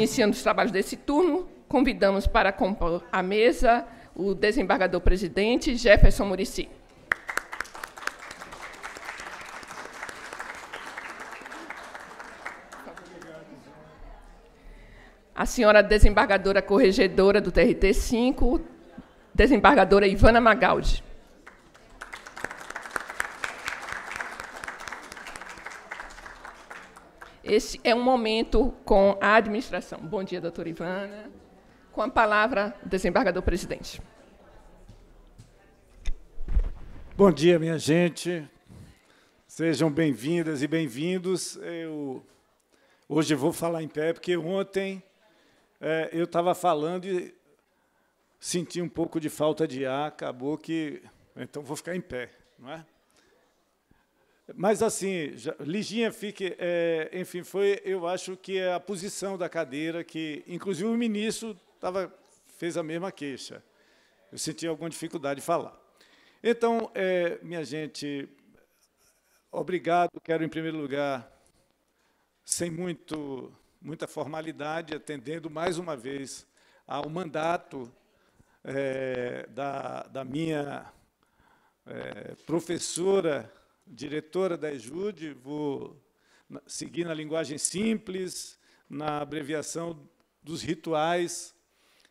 Iniciando os trabalhos desse turno, convidamos para compor a mesa o desembargador-presidente Jefferson Muricy. A senhora desembargadora corregedora do TRT-5, desembargadora Ivana Magaldi. Esse é um momento com a administração. Bom dia, doutora Ivana. Com a palavra, o desembargador-presidente. Bom dia, minha gente. Sejam bem-vindas e bem-vindos. Hoje vou falar em pé, porque ontem eu estava falando e senti um pouco de falta de ar, acabou que... Então, vou ficar em pé, não é? Mas, assim, Liginha fique... enfim, eu acho que é a posição da cadeira que, inclusive, o ministro fez a mesma queixa. Eu senti alguma dificuldade de falar. Então, minha gente, obrigado. Quero, em primeiro lugar, sem muita formalidade, atendendo mais uma vez ao mandato da minha professora, diretora da EJUDE, vou seguir na linguagem simples, na abreviação dos rituais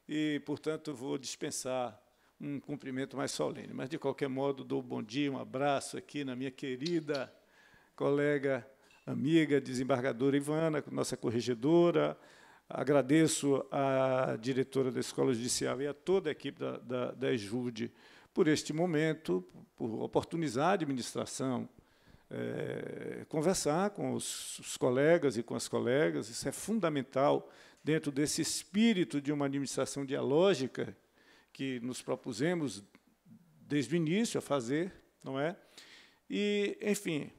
e, portanto, vou dispensar um cumprimento mais solene. Mas, de qualquer modo, dou bom dia, um abraço aqui na minha querida colega, amiga, desembargadora Ivana, nossa corregedora. Agradeço à diretora da Escola Judicial e a toda a equipe da EJUDE por este momento, por oportunizar a administração, conversar com os colegas e com as colegas. Isso é fundamental dentro desse espírito de uma administração dialógica que nos propusemos desde o início a fazer, não é? E, enfim,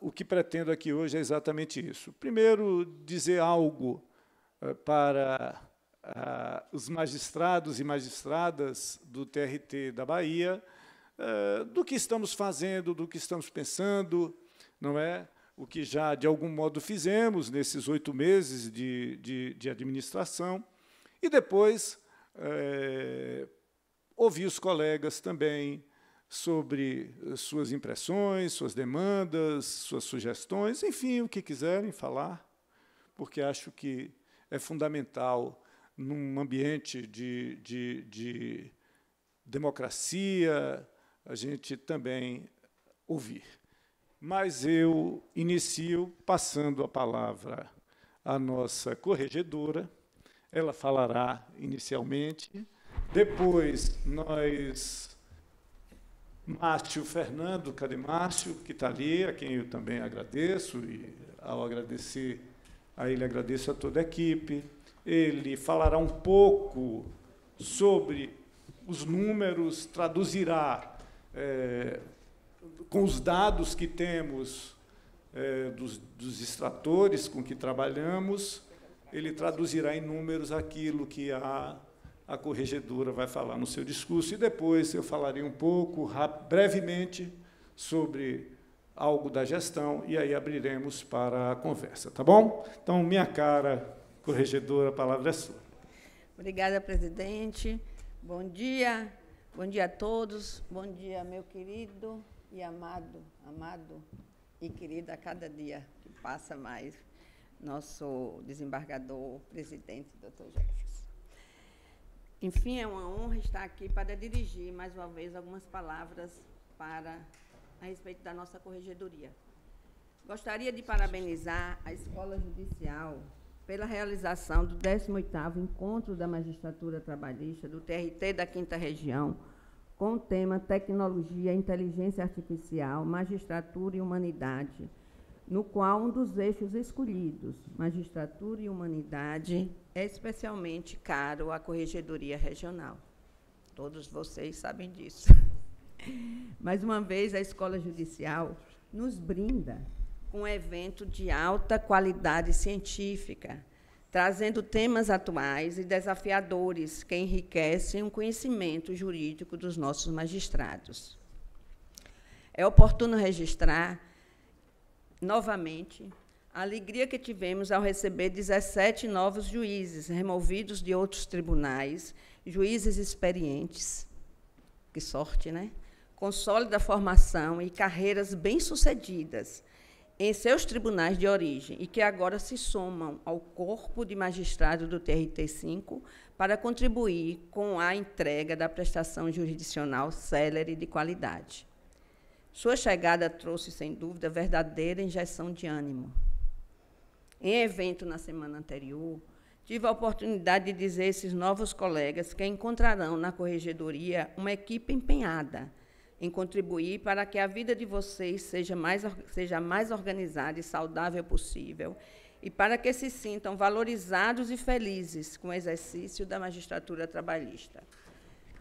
o que pretendo aqui hoje é exatamente isso. Primeiro, dizer algo para os magistrados e magistradas do TRT da Bahia, do que estamos fazendo, do que estamos pensando, não é? O que já, de algum modo, fizemos nesses 8 meses de administração, e depois ouvir os colegas também sobre suas impressões, suas demandas, suas sugestões, enfim, o que quiserem falar, porque acho que é fundamental, num ambiente de democracia, a gente também ouvir. Mas eu inicio passando a palavra à nossa corregedora. Ela falará inicialmente. Depois, Márcio Fernando, cadê Márcio, que está ali, a quem eu também agradeço, e, ao agradecer a ele, agradeço a toda a equipe. Ele falará um pouco sobre os números, traduzirá com os dados que temos dos extratores com que trabalhamos, ele traduzirá em números aquilo que a corregedora vai falar no seu discurso, e depois eu falarei um pouco, brevemente, sobre algo da gestão, e aí abriremos para a conversa, tá bom? Então, minha cara corregedora, a palavra é sua. Obrigada, presidente. Bom dia a todos. Bom dia, meu querido e amado e querido a cada dia que passa mais, nosso desembargador, presidente, doutor Jefferson. Enfim, é uma honra estar aqui para dirigir, mais uma vez, algumas palavras a respeito da nossa corregedoria. Gostaria de parabenizar a Escola Judicial pela realização do 18º Encontro da Magistratura Trabalhista do TRT da 5ª Região, com o tema Tecnologia, Inteligência Artificial, Magistratura e Humanidade, no qual um dos eixos escolhidos, Magistratura e Humanidade, é especialmente caro à Corregedoria Regional. Todos vocês sabem disso. Mais uma vez, a Escola Judicial nos brinda com um evento de alta qualidade científica, trazendo temas atuais e desafiadores que enriquecem o conhecimento jurídico dos nossos magistrados. É oportuno registrar, novamente, A alegria que tivemos ao receber 17 novos juízes, removidos de outros tribunais, juízes experientes, que sorte, né? Com sólida formação e carreiras bem-sucedidas em seus tribunais de origem, e que agora se somam ao corpo de magistrados do TRT5 para contribuir com a entrega da prestação jurisdicional célere e de qualidade. Sua chegada trouxe, sem dúvida, verdadeira injeção de ânimo. Em evento na semana anterior, tive a oportunidade de dizer a esses novos colegas que encontrarão na Corregedoria uma equipe empenhada em contribuir para que a vida de vocês seja mais organizada e saudável possível, e para que se sintam valorizados e felizes com o exercício da magistratura trabalhista.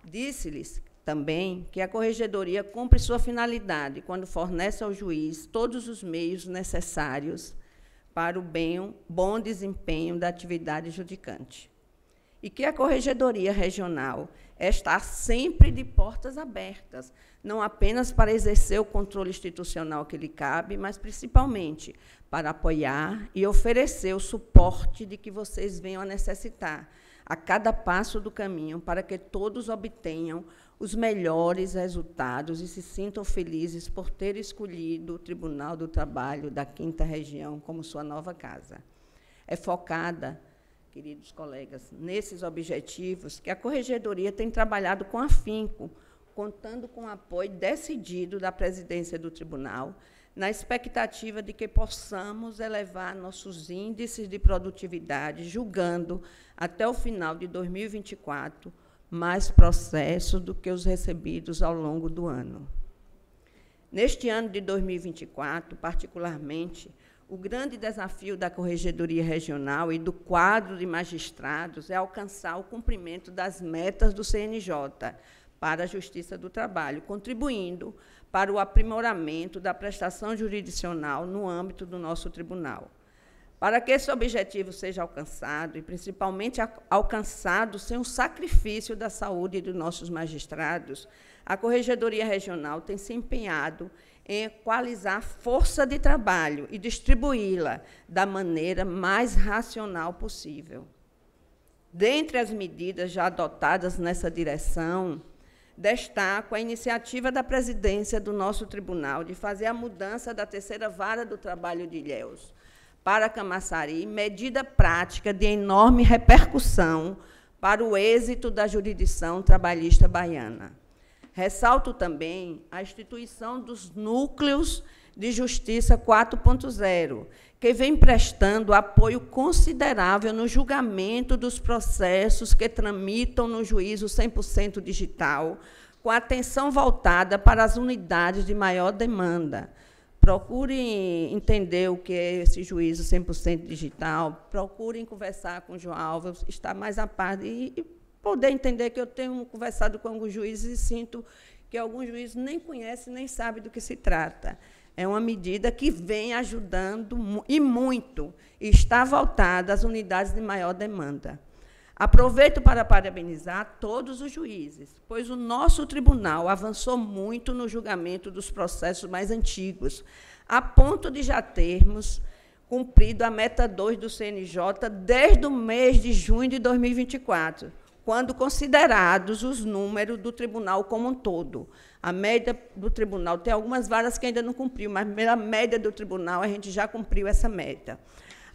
Disse-lhes também que a Corregedoria cumpre sua finalidade quando fornece ao juiz todos os meios necessários para o bom desempenho da atividade judicante, e que a Corregedoria Regional está sempre de portas abertas, não apenas para exercer o controle institucional que lhe cabe, mas, principalmente, para apoiar e oferecer o suporte de que vocês venham a necessitar a cada passo do caminho, para que todos obtenham os melhores resultados e se sintam felizes por ter escolhido o Tribunal do Trabalho da 5ª Região como sua nova casa. É focada, queridos colegas, nesses objetivos que a Corregedoria tem trabalhado com afinco, contando com o apoio decidido da presidência do tribunal, na expectativa de que possamos elevar nossos índices de produtividade, julgando, até o final de 2024, mais processos do que os recebidos ao longo do ano. Neste ano de 2024, particularmente, o grande desafio da Corregedoria Regional e do quadro de magistrados é alcançar o cumprimento das metas do CNJ para a Justiça do Trabalho, contribuindo para o aprimoramento da prestação jurisdicional no âmbito do nosso tribunal. Para que esse objetivo seja alcançado, e principalmente alcançado sem o sacrifício da saúde dos nossos magistrados, a Corregedoria Regional tem se empenhado em equalizar a força de trabalho e distribuí-la da maneira mais racional possível. Dentre as medidas já adotadas nessa direção, destaco a iniciativa da presidência do nosso tribunal de fazer a mudança da 3ª Vara do Trabalho de Ilhéus para Camaçari, medida prática de enorme repercussão para o êxito da jurisdição trabalhista baiana. Ressalto também a instituição dos núcleos de Justiça 4.0, que vem prestando apoio considerável no julgamento dos processos que tramitam no juízo 100% digital, com atenção voltada para as unidades de maior demanda. Procurem entender o que é esse juízo 100% digital, procurem conversar com o João Álvares, estar mais a par e poder entender que eu tenho conversado com alguns juízes e sinto que alguns juízes nem conhecem, nem sabem do que se trata. É uma medida que vem ajudando, e muito, e está voltada às unidades de maior demanda. Aproveito para parabenizar todos os juízes, pois o nosso tribunal avançou muito no julgamento dos processos mais antigos, a ponto de já termos cumprido a meta 2 do CNJ desde o mês de junho de 2024, quando considerados os números do tribunal como um todo. A média do tribunal, tem algumas varas que ainda não cumpriu, mas pela média do tribunal a gente já cumpriu essa meta.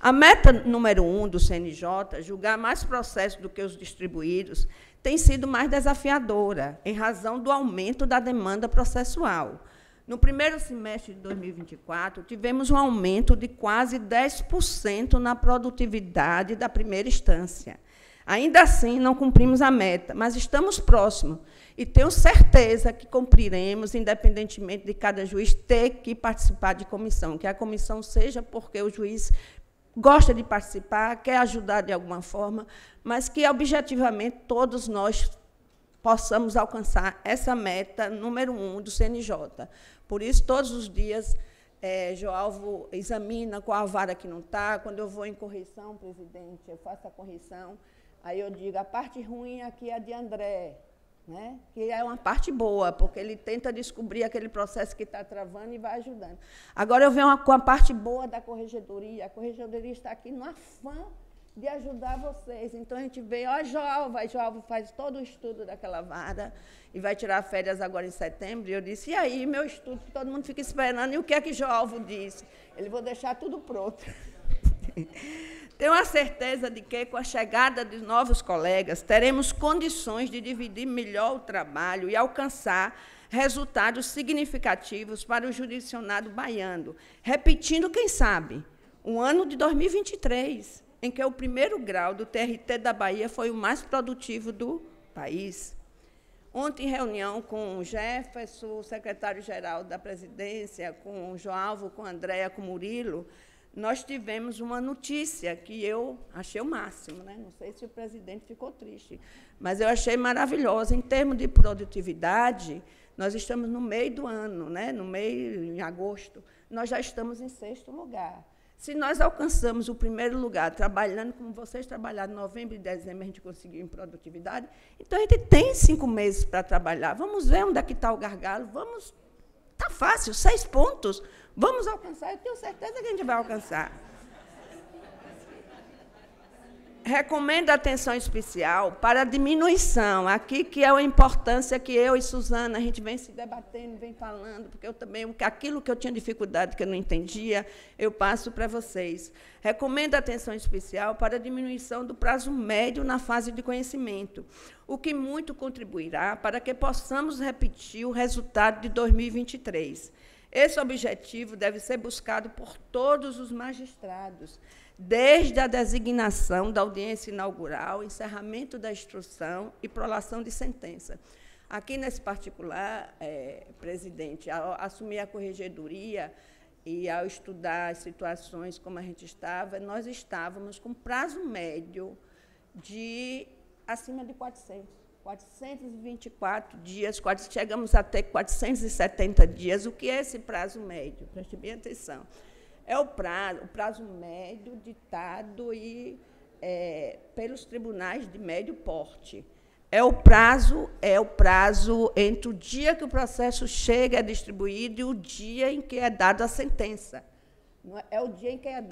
A meta número 1 do CNJ, julgar mais processos do que os distribuídos, tem sido mais desafiadora, em razão do aumento da demanda processual. No primeiro semestre de 2024, tivemos um aumento de quase 10% na produtividade da primeira instância. Ainda assim, não cumprimos a meta, mas estamos próximos, e tenho certeza que cumpriremos, independentemente de cada juiz ter que participar de comissão, que a comissão seja porque o juiz gosta de participar, quer ajudar de alguma forma, mas que, objetivamente, todos nós possamos alcançar essa meta número 1 do CNJ. Por isso, todos os dias, Joalvo examina qual a vara que não está. Quando eu vou em correção, presidente, eu faço a correção, aí eu digo, a parte ruim aqui é a de André, né? Que é uma parte boa, porque ele tenta descobrir aquele processo que está travando e vai ajudando. Agora, eu venho com a parte boa da corregedoria. A corregedoria está aqui no afã de ajudar vocês. Então, a gente veio, ó, Joalvo faz todo o estudo daquela vara e vai tirar férias agora em setembro. E eu disse, e aí, meu estudo, que todo mundo fica esperando, e o que é que Joalvo disse? Ele, vou deixar tudo pronto. Tenho a certeza de que, com a chegada de novos colegas, teremos condições de dividir melhor o trabalho e alcançar resultados significativos para o jurisdicionado baiano, repetindo, quem sabe, o ano de 2023, em que o primeiro grau do TRT da Bahia foi o mais produtivo do país. Ontem, em reunião com o Jefferson, o secretário-geral da presidência, com o Joalvo, com a Andréa, com o Murilo, nós tivemos uma notícia que eu achei o máximo, né? Não sei se o presidente ficou triste, mas eu achei maravilhosa. Em termos de produtividade, nós estamos no meio do ano, né? No meio, em agosto, nós já estamos em 6º lugar. Se nós alcançamos o 1º lugar, trabalhando como vocês trabalharam, em novembro e dezembro, a gente conseguiu em produtividade, então a gente tem 5 meses para trabalhar. Vamos ver onde é que está o gargalo, vamos. Está fácil, 6 pontos. Vamos alcançar, eu tenho certeza que a gente vai alcançar. Recomendo atenção especial para a diminuição, aqui que é a importância que eu e Suzana, a gente vem se debatendo, vem falando, porque eu também, aquilo que eu tinha dificuldade, que eu não entendia, eu passo para vocês. Recomendo atenção especial para a diminuição do prazo médio na fase de conhecimento, o que muito contribuirá para que possamos repetir o resultado de 2023. Esse objetivo deve ser buscado por todos os magistrados, desde a designação da audiência inaugural, encerramento da instrução e prolação de sentença. Aqui, nesse particular, presidente, ao assumir a corregedoria e ao estudar as situações como a gente estava, nós estávamos com prazo médio de acima de 424 dias, chegamos a ter 470 dias. O que é esse prazo médio? Preste bem atenção. É o prazo médio ditado pelos tribunais de médio porte. É o prazo entre o dia que o processo chega, é distribuído, e o dia em que é dada a sentença. É o dia em que é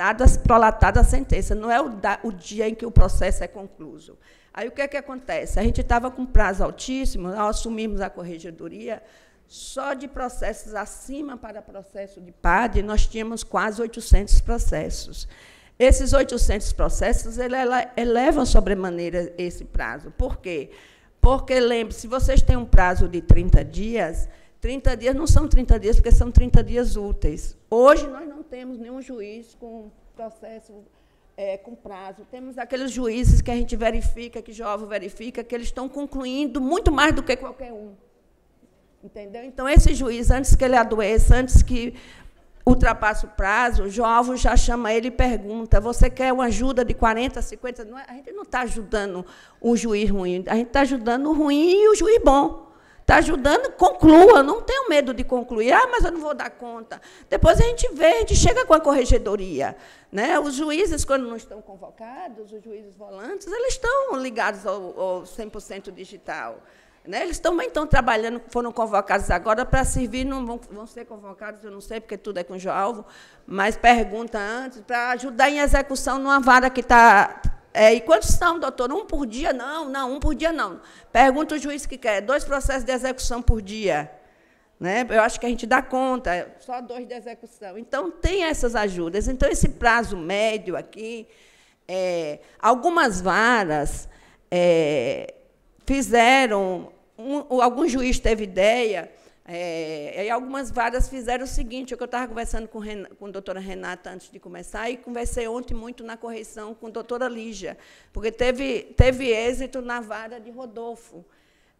prolatada a sentença, não é o dia em que o processo é concluído. Aí, o que é que acontece? A gente estava com prazo altíssimo, ao assumirmos a corregedoria, só de processos acima para processo de PAD, nós tínhamos quase 800 processos. Esses 800 processos elevam sobremaneira esse prazo. Por quê? Porque, lembre-se, se vocês têm um prazo de 30 dias não são 30 dias, porque são 30 dias úteis. Hoje, nós não temos nenhum juiz com processo com prazo. Temos aqueles juízes que a gente verifica, que Joalvo verifica, que eles estão concluindo muito mais do que qualquer um. Entendeu? Então, esse juiz, antes que ele adoeça, antes que ultrapasse o prazo, o Joalvo já chama ele e pergunta, você quer uma ajuda de 40, 50? Não, a gente não está ajudando o juiz ruim, a gente está ajudando o ruim e o juiz bom. Está ajudando, conclua, não tenho medo de concluir. Ah, mas eu não vou dar conta. Depois a gente vê, a gente chega com a corregedoria. Né? Os juízes, quando não estão convocados, os juízes volantes, eles estão ligados ao 100% digital. Né? Eles também estão trabalhando, foram convocados agora para servir, não vão ser convocados, eu não sei, porque tudo é com o Joalvo, mas pergunta antes, para ajudar em execução numa vara que está... e quantos são, doutor? 1 por dia? Não, 1 por dia não. Pergunta o juiz que quer, 2 processos de execução por dia. Né? Eu acho que a gente dá conta, só 2 de execução. Então, tem essas ajudas. Então, esse prazo médio aqui, algumas varas fizeram... algum juiz teve ideia, e algumas varas fizeram o seguinte, o que eu estava conversando com a doutora Renata antes de começar, e conversei ontem muito na correição com a doutora Lígia, porque teve êxito na vara de Rodolfo,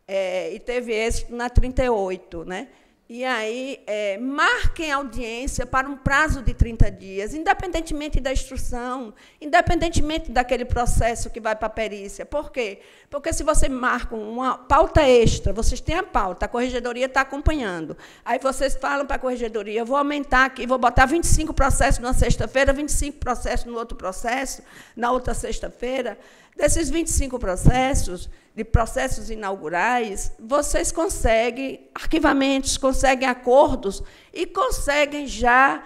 e teve êxito na 38, né? E aí, marquem audiência para um prazo de 30 dias, independentemente da instrução, independentemente daquele processo que vai para a perícia. Por quê? Porque, se você marca uma pauta extra, vocês têm a pauta, a corregedoria está acompanhando. Aí, vocês falam para a corregedoria, eu vou aumentar aqui, vou botar 25 processos na sexta-feira, 25 processos no outro processo, na outra sexta-feira. Desses 25 processos, de processos inaugurais, vocês conseguem arquivamentos, conseguem acordos e conseguem já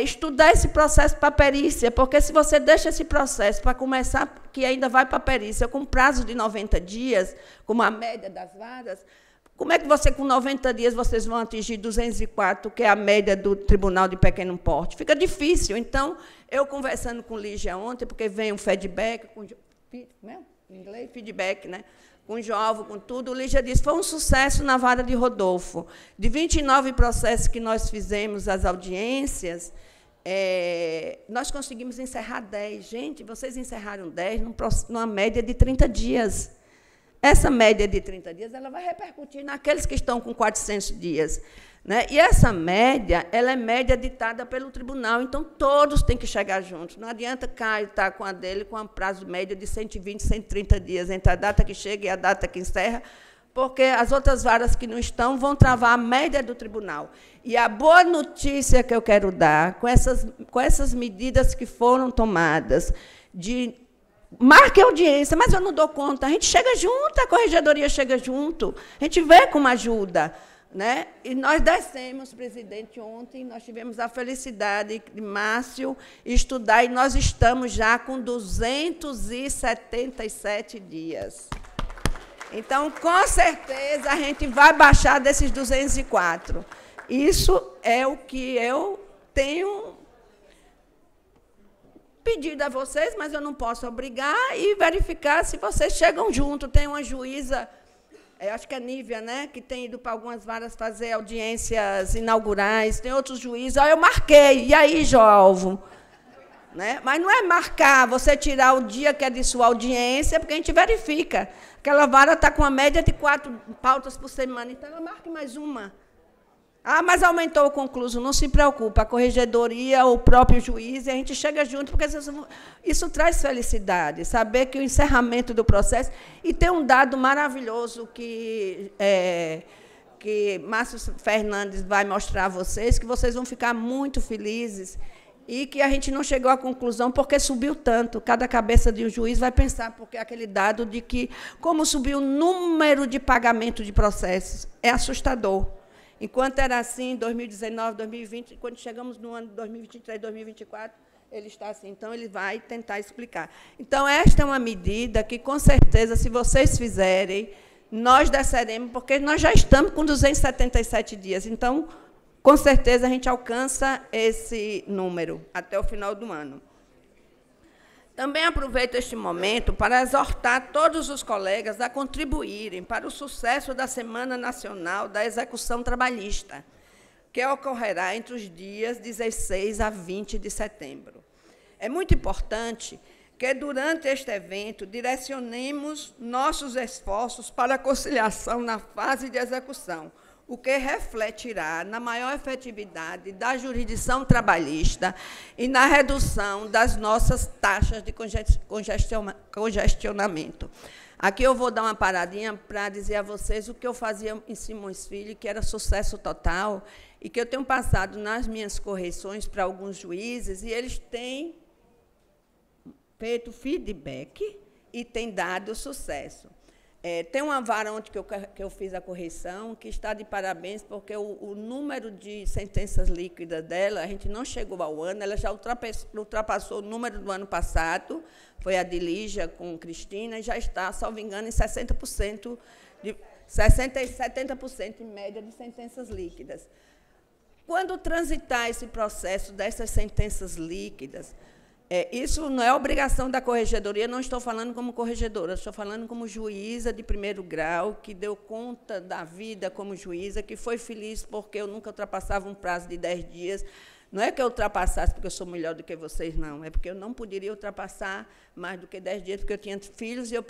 estudar esse processo para a perícia, porque se você deixa esse processo para começar, que ainda vai para a perícia, com prazo de 90 dias, como a média das varas, como é que você, com 90 dias, vocês vão atingir 204, que é a média do Tribunal de Pequeno Porte? Fica difícil. Então, eu conversando com Lígia ontem, porque vem um feedback, em inglês, feedback, né? Com o João, com tudo, Lígia disse, foi um sucesso na vara de Rodolfo. De 29 processos que nós fizemos, as audiências, nós conseguimos encerrar 10. Gente, vocês encerraram 10 numa média de 30 dias. Essa média de 30 dias ela vai repercutir naqueles que estão com 400 dias. Né? E essa média ela é média ditada pelo tribunal, então todos têm que chegar juntos. Não adianta Caio estar com a dele com um prazo médio de 120, 130 dias, entre a data que chega e a data que encerra, porque as outras varas que não estão vão travar a média do tribunal. E a boa notícia que eu quero dar, com essas medidas que foram tomadas, de marque a audiência, mas eu não dou conta. A gente chega junto, a corregedoria chega junto, a gente vê como ajuda. Né? E nós descemos, presidente, ontem, nós tivemos a felicidade de Márcio estudar, e nós estamos já com 277 dias. Então, com certeza, a gente vai baixar desses 204. Isso é o que eu tenho pedido a vocês, mas eu não posso obrigar, e verificar se vocês chegam junto. Tem uma juíza, acho que é Nívia, né, que tem ido para algumas varas fazer audiências inaugurais, tem outros juízes. Eu marquei, e aí, Joalvo? Né? Mas não é marcar, você tirar o dia que é de sua audiência, porque a gente verifica. Aquela vara está com uma média de 4 pautas por semana, então ela marque mais uma. Ah, mas aumentou o concluso, não se preocupa, a corregedoria, o próprio juiz, e a gente chega junto, porque isso traz felicidade, saber que o encerramento do processo... E tem um dado maravilhoso que Márcio Fernandes vai mostrar a vocês, que vocês vão ficar muito felizes, e que a gente não chegou à conclusão porque subiu tanto. Cada cabeça de um juiz vai pensar, porque aquele dado de que, como subiu o número de pagamento de processos, é assustador. Enquanto era assim, em 2019, 2020, quando chegamos no ano de 2023, 2024, ele está assim. Então, ele vai tentar explicar. Então, esta é uma medida que, com certeza, se vocês fizerem, nós desceremos, porque nós já estamos com 277 dias. Então, com certeza, a gente alcança esse número até o final do ano. Também aproveito este momento para exortar todos os colegas a contribuírem para o sucesso da Semana Nacional da Execução Trabalhista, que ocorrerá entre os dias 16 a 20 de setembro. É muito importante que, durante este evento, direcionemos nossos esforços para a conciliação na fase de execução, o que refletirá na maior efetividade da jurisdição trabalhista e na redução das nossas taxas de congestionamento. Aqui eu vou dar uma paradinha para dizer a vocês o que eu fazia em Simões Filho, que era sucesso total, e que eu tenho passado nas minhas correções para alguns juízes, e eles têm feito feedback e têm dado sucesso. Tem uma vara ontem que eu fiz a correção, que está de parabéns, porque o número de sentenças líquidas dela, a gente não chegou ao ano, ela já ultrapassou o número do ano passado, foi a de Lígia com Cristina, e já está, salvo engano, em 60%, 60% e 70% em média de sentenças líquidas. Quando transitar esse processo dessas sentenças líquidas, isso não é obrigação da corregedoria, não estou falando como corregedora, estou falando como juíza de primeiro grau, que deu conta da vida como juíza, que foi feliz porque eu nunca ultrapassava um prazo de 10 dias. Não é que eu ultrapassasse porque eu sou melhor do que vocês, não. É porque eu não poderia ultrapassar mais do que 10 dias, porque eu tinha filhos e eu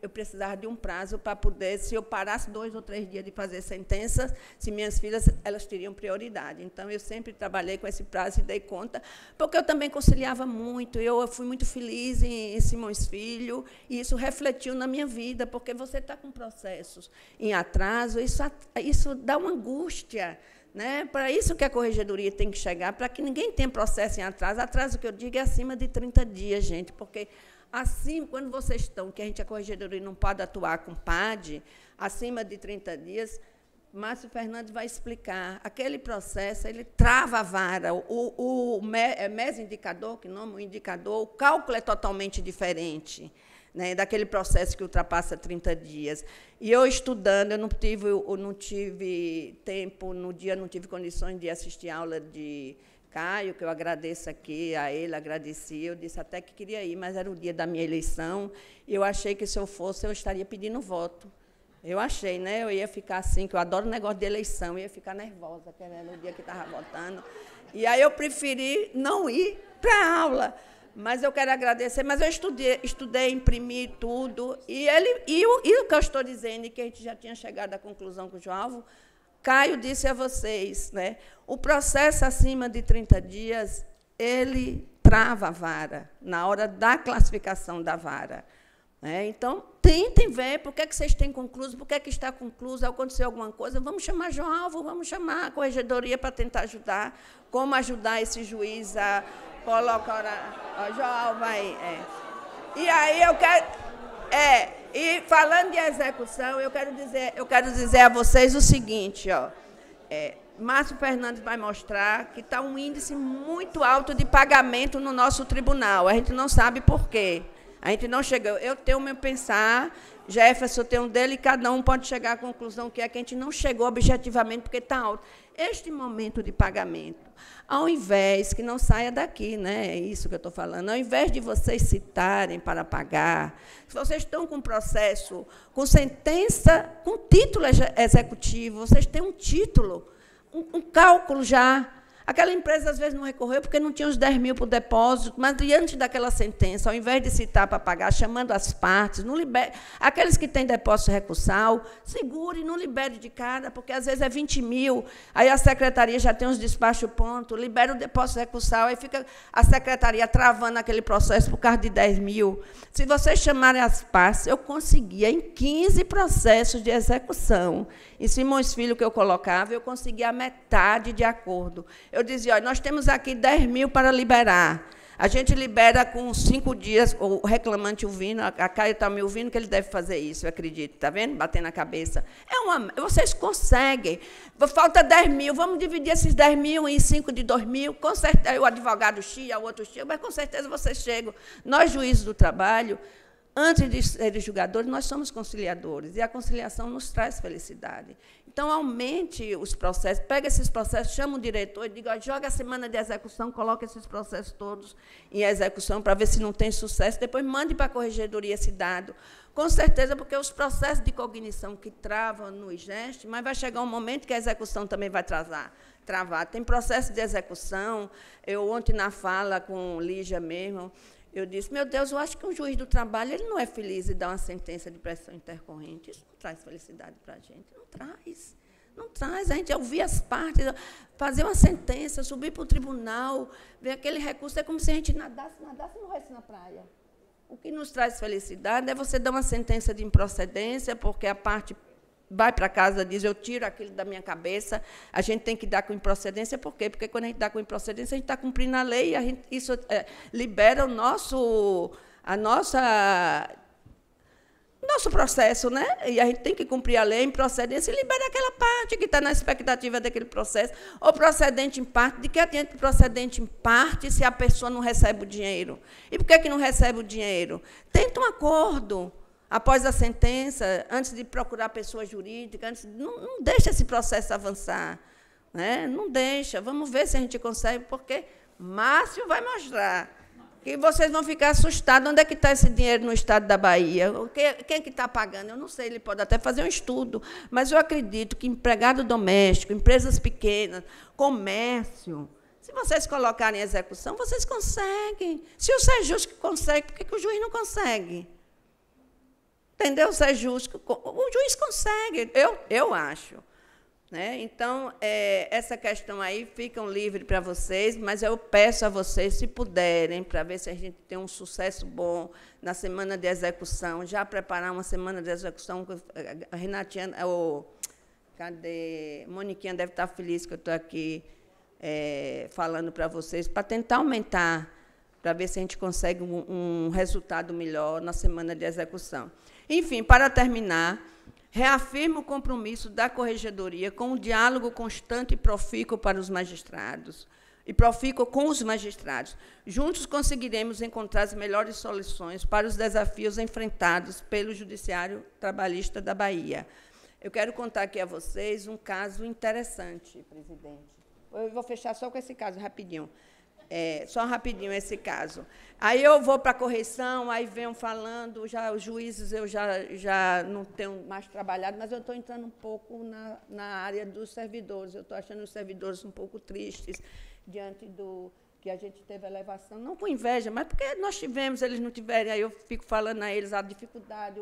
precisava de um prazo para poder, se eu parasse 2 ou 3 dias de fazer sentenças, se minhas filhas elas teriam prioridade. Então, eu sempre trabalhei com esse prazo e dei conta, porque eu também conciliava muito. Eu fui muito feliz em Simões Filho, e isso refletiu na minha vida, porque você está com processos em atraso, isso dá uma angústia. Né? Para isso que a corregedoria tem que chegar, para que ninguém tenha processo em atraso. Atraso que eu digo é acima de 30 dias, gente, porque assim, quando vocês estão, que a gente, a corregedoria, não pode atuar com PAD, acima de 30 dias, Márcio Fernandes vai explicar. Aquele processo, ele trava a vara. O MES-indicador, que nome o indicador, o cálculo é totalmente diferente, né, daquele processo que ultrapassa 30 dias. E eu estudando, eu não tive tempo, no dia não tive condições de assistir a aula de Caio, que eu agradeço aqui a ele, agradeci, eu disse até que queria ir, mas era o dia da minha eleição, e eu achei que, se eu fosse, eu estaria pedindo voto. Eu achei, né? Eu ia ficar assim, que eu adoro negócio de eleição, eu ia ficar nervosa, querendo o dia que estava votando. E aí eu preferi não ir para a aula. Mas eu quero agradecer, mas eu estudei, imprimi tudo, e o que eu estou dizendo, e que a gente já tinha chegado à conclusão com o João, Caio disse a vocês, né, o processo acima de 30 dias, ele trava a vara, na hora da classificação da vara. Né? Então, tentem ver por que vocês têm concluso, por que está concluso, aconteceu alguma coisa, vamos chamar João, vamos chamar a corregedoria para tentar ajudar, como ajudar esse juiz a colocar... João vai... E aí eu quero... e falando de execução, eu quero dizer a vocês o seguinte, ó, Márcio Fernandes vai mostrar que está um índice muito alto de pagamento no nosso tribunal. A gente não sabe por quê. A gente não chegou. Eu tenho o meu pensar, Jefferson tem um dele, e cada um pode chegar à conclusão que a gente não chegou objetivamente, porque está alto. Este momento de pagamento, ao invés, que não saia daqui, né? É isso que eu estou falando, ao invés de vocês citarem para pagar, se vocês estão com processo, com sentença, com título executivo, vocês têm um título, um cálculo já. Aquela empresa, às vezes, não recorreu porque não tinha os 10 mil para o depósito, mas, diante daquela sentença, ao invés de citar para pagar, chamando as partes, não libere, aqueles que têm depósito recursal, segure, não libere de cara, porque, às vezes, é 20 mil, aí a secretaria já tem os despachos prontos, libera o depósito recursal, aí fica a secretaria travando aquele processo por causa de 10 mil. Se vocês chamarem as partes, eu conseguia, em 15 processos de execução, em Simões Filho, que eu colocava, eu conseguia a metade de acordo. Eu dizia, olha, nós temos aqui 10 mil para liberar. A gente libera com 5 dias, o reclamante ouvindo, a Caio está me ouvindo, que ele deve fazer isso, eu acredito. Está vendo? Batendo na cabeça. Vocês conseguem. Falta 10 mil, vamos dividir esses 10 mil em 5 de 2 mil. Com certeza, o advogado chia, o outro chia, mas com certeza vocês chegam. Nós, juízes do trabalho, antes de serem julgadores, nós somos conciliadores, e a conciliação nos traz felicidade. Então, aumente os processos, pega esses processos, chama o diretor e diga, joga a semana de execução, coloca esses processos todos em execução para ver se não tem sucesso, depois mande para a corregedoria esse dado. Com certeza, porque os processos de cognição que travam no IGEST, mas vai chegar um momento que a execução também vai travar. Tem processo de execução, eu ontem na fala com Lígia mesmo, eu disse, meu Deus, eu acho que um juiz do trabalho ele não é feliz em dar uma sentença de pressão intercorrente. Isso não traz felicidade para a gente. Não traz. Não traz. A gente ouvir as partes, fazer uma sentença, subir para o tribunal, ver aquele recurso. É como se a gente nadasse e morresse na praia. O que nos traz felicidade é você dar uma sentença de improcedência, porque a parte vai para casa, diz, eu tiro aquilo da minha cabeça, a gente tem que dar com improcedência. Por quê? Porque, quando a gente dá com improcedência, a gente está cumprindo a lei, e isso libera o nosso processo, né? E a gente tem que cumprir a lei, a improcedência, e libera aquela parte que está na expectativa daquele processo, ou procedente em parte. De que adianta procedente em parte se a pessoa não recebe o dinheiro? E por que não recebe o dinheiro? Tenta um acordo. Após a sentença, antes de procurar pessoa jurídica, não deixa esse processo avançar. Né? Não deixa. Vamos ver se a gente consegue, porque Márcio vai mostrar que vocês vão ficar assustados. Onde é que está esse dinheiro no estado da Bahia? Quem é que está pagando? Eu não sei, ele pode até fazer um estudo, mas eu acredito que empregado doméstico, empresas pequenas, comércio, se vocês colocarem em execução, vocês conseguem. Se o Sejus consegue, por que o juiz não consegue? Entendeu? O juiz consegue, eu acho. Né? Então, essa questão aí ficam livre para vocês, mas eu peço a vocês, se puderem, para ver se a gente tem um sucesso bom na semana de execução, já preparar uma semana de execução. A Renatinha, Moniquinha deve estar feliz que eu estou aqui falando para vocês, para tentar aumentar para ver se a gente consegue um resultado melhor na semana de execução. Enfim, para terminar, reafirmo o compromisso da Corregedoria com o diálogo constante e profícuo para os magistrados, e profícuo com os magistrados. Juntos conseguiremos encontrar as melhores soluções para os desafios enfrentados pelo Judiciário Trabalhista da Bahia. Eu quero contar aqui a vocês um caso interessante, presidente. Eu vou fechar só com esse caso, rapidinho. Só rapidinho esse caso. Aí eu vou para a correição, aí venho falando, já os juízes eu já não tenho mais trabalhado, mas eu estou entrando um pouco na área dos servidores. Eu estou achando os servidores um pouco tristes diante do que a gente teve elevação, não com inveja, mas porque nós tivemos, eles não tiverem, aí eu fico falando a eles a dificuldade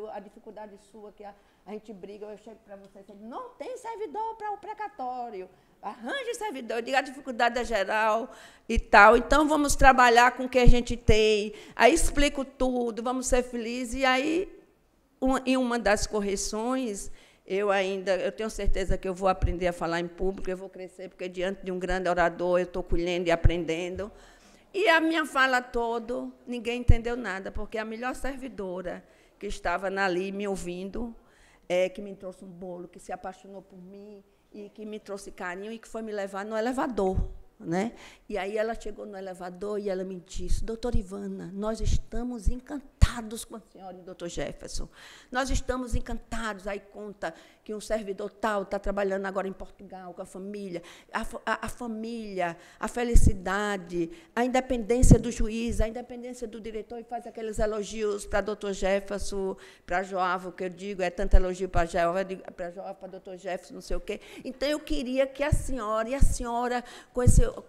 sua, que a gente briga, eu chego para vocês e digo, não tem servidor para o precatório, arranje servidor, eu digo, a dificuldade é geral e tal, então vamos trabalhar com o que a gente tem, aí explico tudo, vamos ser felizes, e aí, em uma das correções, eu tenho certeza que eu vou aprender a falar em público, eu vou crescer, porque diante de um grande orador eu estou colhendo e aprendendo. E a minha fala toda, ninguém entendeu nada, porque a melhor servidora que estava ali me ouvindo, que me trouxe um bolo, que se apaixonou por mim, e que me trouxe carinho, e que foi me levar no elevador. Né? E aí ela chegou no elevador e ela me disse, doutora Ivana, nós estamos encantados com a senhora e o doutor Jefferson. Nós estamos encantados. Aí conta que um servidor tal está trabalhando agora em Portugal com a família. A família, a felicidade, a independência do juiz, a independência do diretor, e faz aqueles elogios para doutor Jefferson, para Joava, que eu digo, é tanto elogio para Joava, para Joava, para doutor Jefferson, não sei o quê. Então, eu queria que a senhora, com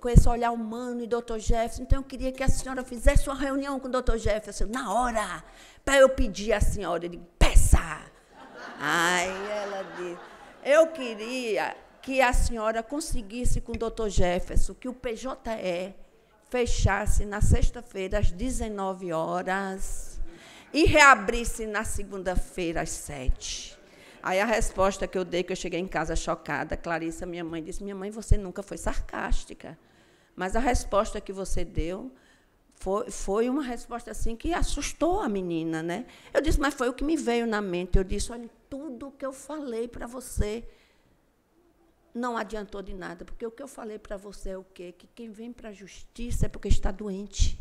esse olhar humano, e doutor Jefferson, então eu queria que a senhora fizesse uma reunião com o doutor Jefferson, na hora, para eu pedir à senhora. Eu digo, peça! Aí ela disse, eu queria que a senhora conseguisse com o doutor Jefferson que o PJE fechasse na sexta-feira, às 19 horas, e reabrisse na segunda-feira, às 7. Aí a resposta que eu dei, que eu cheguei em casa chocada, Clarissa, minha mãe, disse, minha mãe, você nunca foi sarcástica, mas a resposta que você deu foi uma resposta assim que assustou a menina. Né? Eu disse, mas foi o que me veio na mente. Eu disse, olha, tudo o que eu falei para você não adiantou de nada, porque o que eu falei para você é o quê? Que quem vem para a justiça é porque está doente.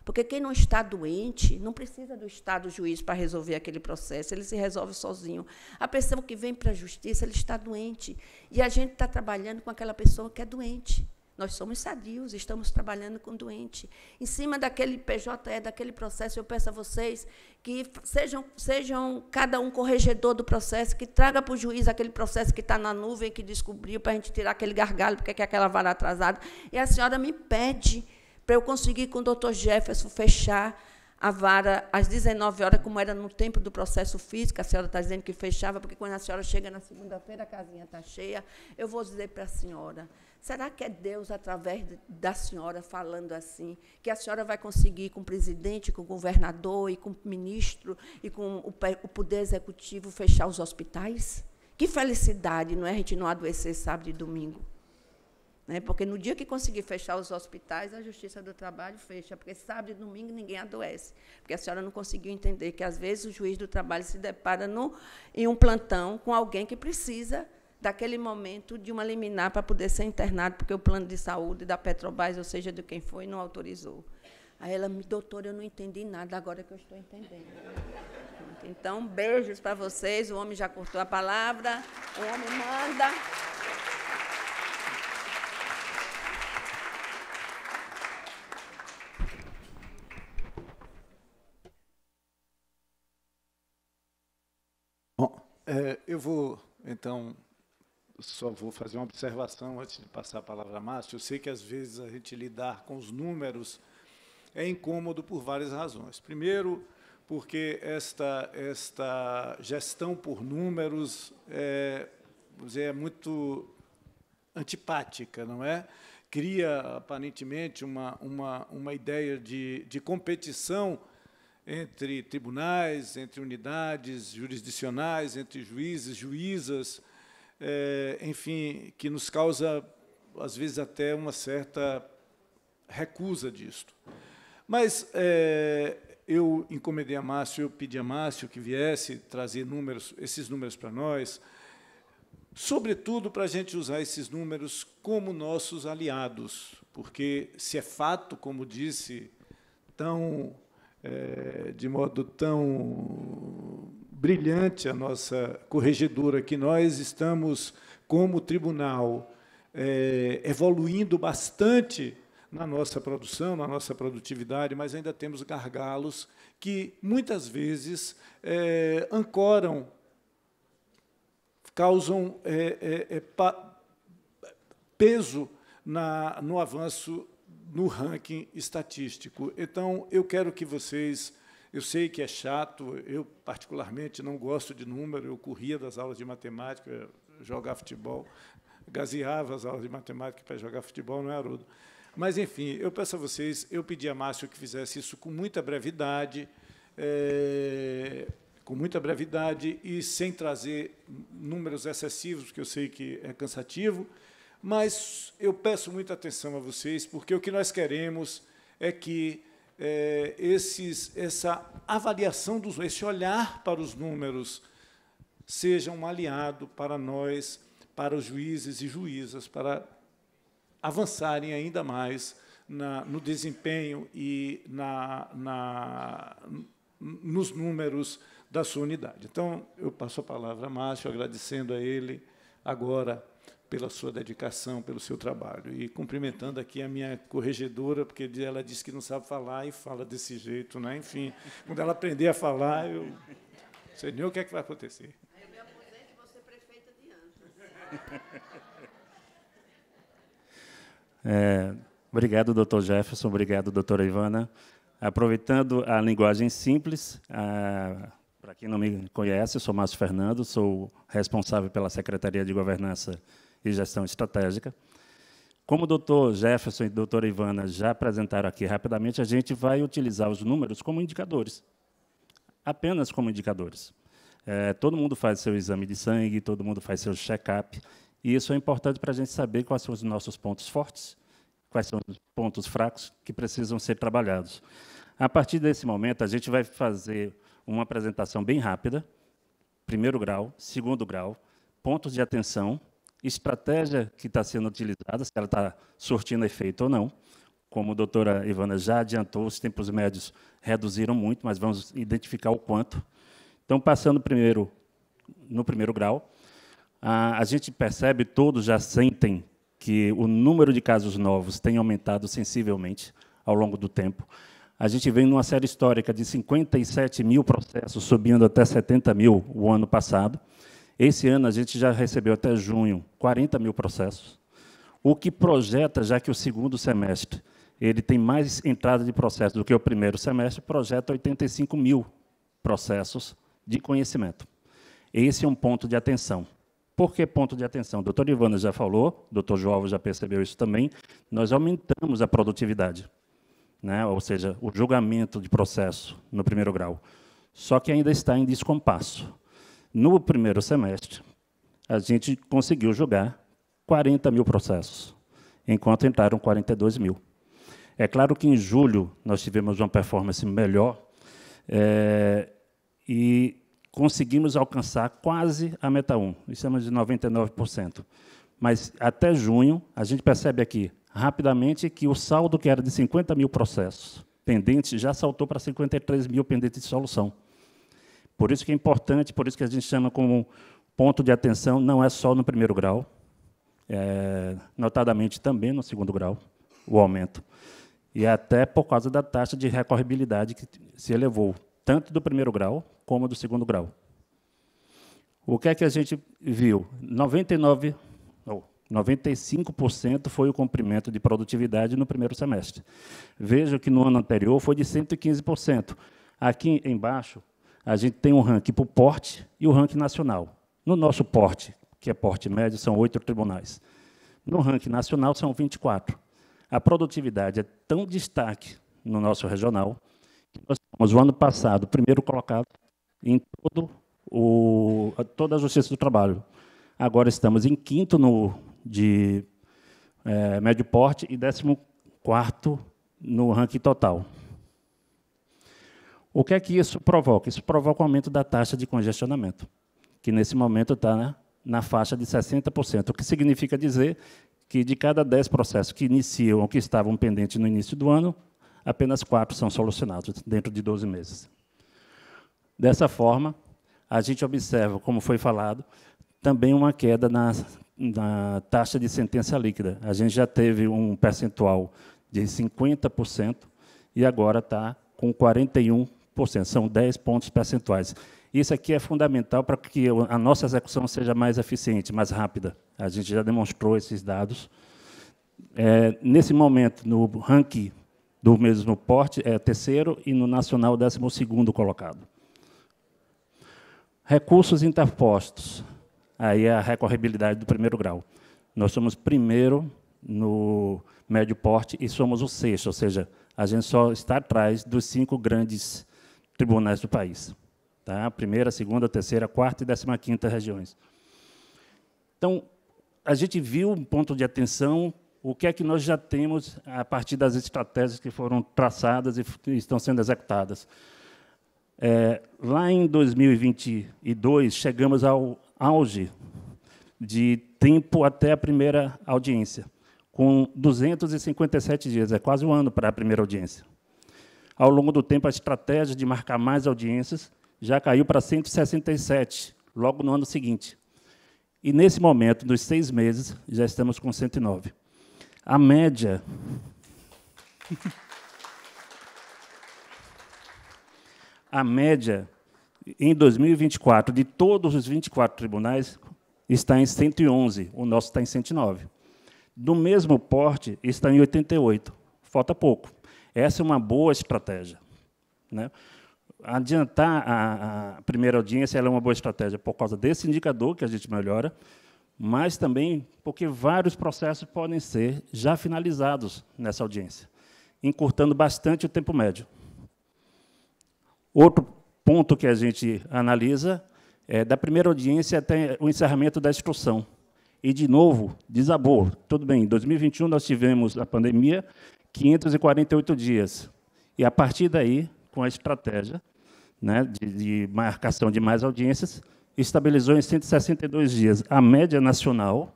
Porque quem não está doente não precisa do Estado juiz para resolver aquele processo, ele se resolve sozinho. A pessoa que vem para a justiça, ele está doente. E a gente está trabalhando com aquela pessoa que é doente. Nós somos sadios, estamos trabalhando com doente. Em cima daquele PJE, daquele processo, eu peço a vocês que sejam cada um corregedor do processo, que traga para o juiz aquele processo que está na nuvem, que descobriu, para a gente tirar aquele gargalo, porque é aquela vara atrasada. E a senhora me pede para eu conseguir, com o doutor Jefferson, fechar a vara às 19 horas, como era no tempo do processo físico. A senhora está dizendo que fechava, porque quando a senhora chega na segunda-feira, a casinha está cheia. Eu vou dizer para a senhora, será que é Deus, através da senhora, falando assim, que a senhora vai conseguir, com o presidente, com o governador, e com o ministro, e com o poder executivo, fechar os hospitais? Que felicidade, não é, a gente não adoecer sábado e domingo. Né? Porque no dia que conseguir fechar os hospitais, a Justiça do Trabalho fecha, porque sábado e domingo ninguém adoece. Porque a senhora não conseguiu entender que, às vezes, o juiz do trabalho se depara em um plantão com alguém que precisa daquele momento de uma liminar para poder ser internado, porque o plano de saúde da Petrobras, ou seja, de quem foi, não autorizou. Aí ela me, doutora, eu não entendi nada, agora que eu estou entendendo. Então, beijos para vocês, o homem já cortou a palavra, o homem manda. Bom, eu vou, então, só vou fazer uma observação antes de passar a palavra a Márcio. Eu sei que, às vezes, a gente lidar com os números é incômodo por várias razões. Primeiro, porque esta gestão por números é muito antipática, não é? Cria, aparentemente, uma ideia de competição entre tribunais, entre unidades jurisdicionais, entre juízes, juízas, enfim, que nos causa, às vezes, até uma certa recusa disto. Mas eu encomendei a Márcio, eu pedi a Márcio que viesse trazer esses números para nós, sobretudo para a gente usar esses números como nossos aliados, porque se é fato, como disse, de modo tão brilhante a nossa corregedora, que nós estamos, como tribunal, evoluindo bastante na nossa produção, na nossa produtividade, mas ainda temos gargalos que, muitas vezes, ancoram, causam peso no avanço no ranking estatístico. Então, eu quero que vocês... Eu sei que é chato, eu, particularmente, não gosto de número, eu corria das aulas de matemática, jogar futebol, gazeava as aulas de matemática para jogar futebol, não é, Haroldo? Mas, enfim, eu peço a vocês, eu pedi a Márcio que fizesse isso com muita brevidade, e sem trazer números excessivos, porque eu sei que é cansativo, mas eu peço muita atenção a vocês, porque o que nós queremos é que essa avaliação, esse olhar para os números, seja um aliado para nós, para os juízes e juízas, para avançarem ainda mais no desempenho e nos números da sua unidade. Então, eu passo a palavra a Márcio, agradecendo a ele agora pela sua dedicação, pelo seu trabalho, e cumprimentando aqui a minha corregedora, porque ela disse que não sabe falar e fala desse jeito, né? Enfim, quando ela aprender a falar, eu não sei nem o que é que vai acontecer. Aí eu me aposento e vou ser prefeita de Anjos. Obrigado, doutor Jefferson, obrigado, doutora Ivana. Aproveitando a linguagem simples, para quem não me conhece, eu sou Márcio Fernando, sou responsável pela Secretaria de Governança e Gestão Estratégica. Como o doutor Jefferson e a doutora Ivana já apresentaram aqui rapidamente, a gente vai utilizar os números como indicadores, apenas como indicadores. Todo mundo faz seu exame de sangue, todo mundo faz seu check-up, e isso é importante para a gente saber quais são os nossos pontos fortes, quais são os pontos fracos que precisam ser trabalhados. A partir desse momento, a gente vai fazer uma apresentação bem rápida, primeiro grau, segundo grau, pontos de atenção, estratégia que está sendo utilizada, se ela está surtindo efeito ou não. Como a doutora Ivana já adiantou, os tempos médios reduziram muito, mas vamos identificar o quanto. Então, passando no primeiro grau, a gente percebe, todos já sentem que o número de casos novos tem aumentado sensivelmente ao longo do tempo. A gente vem numa série histórica de 57 mil processos, subindo até 70 mil o ano passado. Esse ano, a gente já recebeu até junho 40 mil processos, o que projeta, já que o segundo semestre ele tem mais entrada de processos do que o primeiro semestre, projeta 85 mil processos de conhecimento. Esse é um ponto de atenção. Por que ponto de atenção? A doutora Ivana já falou, o doutor João já percebeu isso também, nós aumentamos a produtividade, né? Ou seja, o julgamento de processo no primeiro grau, só que ainda está em descompasso. No primeiro semestre, a gente conseguiu julgar 40 mil processos, enquanto entraram 42 mil. É claro que, em julho, nós tivemos uma performance melhor e conseguimos alcançar quase a meta 1, estamos de 99%. Mas, até junho, a gente percebe aqui, rapidamente, que o saldo, que era de 50 mil processos pendentes, já saltou para 53 mil pendentes de solução. Por isso que é importante, por isso que a gente chama como ponto de atenção, não é só no primeiro grau, notadamente também no segundo grau, o aumento. E até por causa da taxa de recorribilidade que se elevou, tanto do primeiro grau como do segundo grau. O que é que a gente viu? 95% foi o cumprimento de produtividade no primeiro semestre. Veja que no ano anterior foi de 115%. Aqui embaixo, a gente tem um ranking para o porte e o ranking nacional. No nosso porte, que é porte médio, são 8 tribunais. No ranking nacional, são 24. A produtividade é tão destaque no nosso regional que nós fomos, o ano passado, primeiro colocado em toda a Justiça do Trabalho. Agora estamos em 5º de médio porte e 14º no ranking total. O que é que isso provoca? Isso provoca o aumento da taxa de congestionamento, que, nesse momento, está na faixa de 60%, o que significa dizer que, de cada 10 processos que iniciam ou que estavam pendentes no início do ano, apenas 4 são solucionados dentro de 12 meses. Dessa forma, a gente observa, como foi falado, também uma queda na taxa de sentença líquida. A gente já teve um percentual de 50% e agora está com 41%. São 10 pontos percentuais. Isso aqui é fundamental para que a nossa execução seja mais eficiente, mais rápida. A gente já demonstrou esses dados. Nesse momento, no ranking do mesmo porte, é terceiro, e no nacional, 12º colocado. Recursos interpostos. Aí é a recorribilidade do primeiro grau. Nós somos primeiro no médio porte e somos o sexto, ou seja, a gente só está atrás dos 5 grandes tribunais do país. Tá? Primeira, segunda, terceira, quarta e 15ª regiões. Então, a gente viu um ponto de atenção, o que é que nós já temos a partir das estratégias que foram traçadas e estão sendo executadas. Lá em 2022, chegamos ao auge de tempo até a primeira audiência, com 257 dias, é quase um ano para a primeira audiência. Ao longo do tempo, a estratégia de marcar mais audiências já caiu para 167, logo no ano seguinte. E, nesse momento, dos 6 meses, já estamos com 109. A média... A média, em 2024, de todos os 24 tribunais, está em 111, o nosso está em 109. Do mesmo porte, está em 88, falta pouco. Essa é uma boa estratégia, né? Adiantar a primeira audiência ela é uma boa estratégia por causa desse indicador que a gente melhora, mas também porque vários processos podem ser já finalizados nessa audiência, encurtando bastante o tempo médio. Outro ponto que a gente analisa é da primeira audiência até o encerramento da instrução. E, de novo, desabou. Tudo bem, em 2021 nós tivemos a pandemia, 548 dias. E, a partir daí, com a estratégia, né, de marcação de mais audiências, estabilizou em 162 dias. A média nacional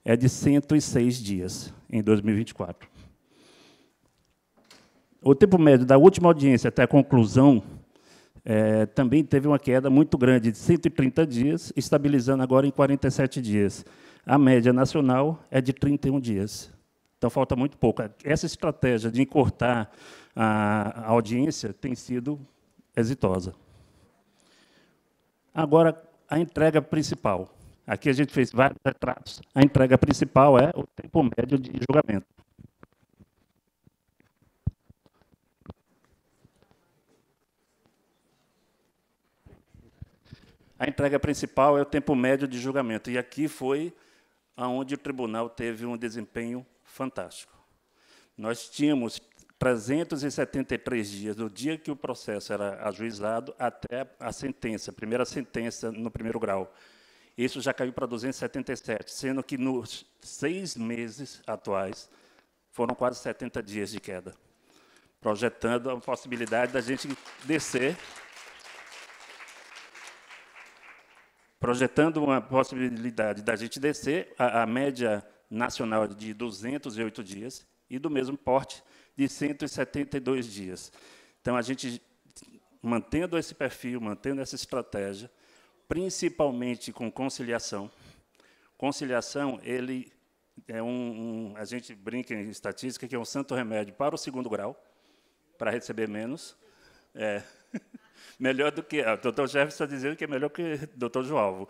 é de 106 dias em 2024. O tempo médio da última audiência até a conclusão também teve uma queda muito grande, de 130 dias, estabilizando agora em 47 dias. A média nacional é de 31 dias. Então, falta muito pouco. Essa estratégia de encurtar a audiência tem sido exitosa. Agora, a entrega principal. Aqui a gente fez vários retratos. A entrega principal é o tempo médio de julgamento. A entrega principal é o tempo médio de julgamento. E aqui foi onde o tribunal teve um desempenho fantástico. Nós tínhamos 373 dias do dia que o processo era ajuizado até a sentença, a primeira sentença no primeiro grau. Isso já caiu para 277, sendo que nos 6 meses atuais foram quase 70 dias de queda, projetando a possibilidade da gente descer, projetando uma possibilidade da gente descer a média nacional de 208 dias e do mesmo porte de 172 dias. Então, a gente, mantendo esse perfil, mantendo essa estratégia, principalmente com conciliação. Conciliação, ele é a gente brinca em estatística que é um santo remédio para o segundo grau, para receber menos. Melhor do que... O doutor Jefferson está dizendo que é melhor que o doutor Joalvo.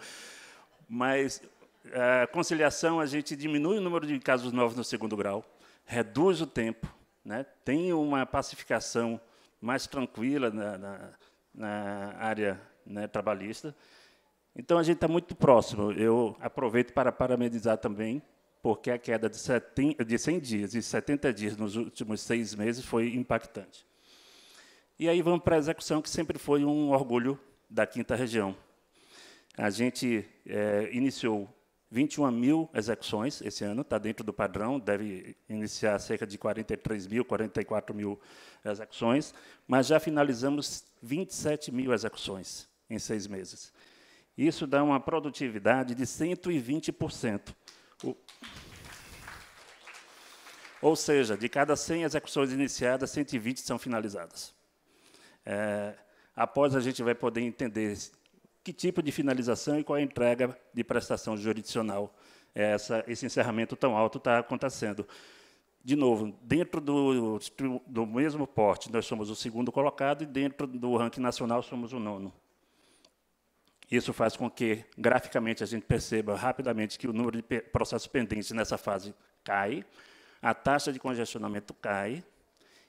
Mas a conciliação, a gente diminui o número de casos novos no segundo grau, reduz o tempo, né? Tem uma pacificação mais tranquila na área, né, trabalhista. Então, a gente está muito próximo. Eu aproveito para parabenizar também, porque a queda de 100 dias e 70 dias nos últimos 6 meses foi impactante. E aí vamos para a execução, que sempre foi um orgulho da 5ª Região. A gente iniciou 21 mil execuções esse ano, está dentro do padrão, deve iniciar cerca de 43 mil, 44 mil execuções, mas já finalizamos 27 mil execuções em 6 meses. Isso dá uma produtividade de 120%. Ou seja, de cada 100 execuções iniciadas, 120 são finalizadas. Após, a gente vai poder entender que tipo de finalização e qual é a entrega de prestação jurisdicional esse encerramento tão alto está acontecendo. De novo, dentro do mesmo porte, nós somos o segundo colocado, e dentro do ranking nacional somos o 9º. Isso faz com que, graficamente, a gente perceba rapidamente que o número de processos pendentes nessa fase cai, a taxa de congestionamento cai,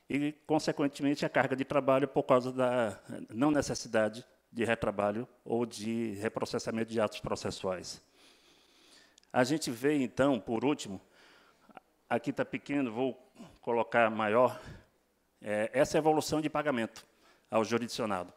e, consequentemente, a carga de trabalho por causa da não necessidade de retrabalho ou de reprocessamento de atos processuais. A gente vê, então, por último, aqui está pequeno, vou colocar maior, essa evolução de pagamento ao jurisdicionado.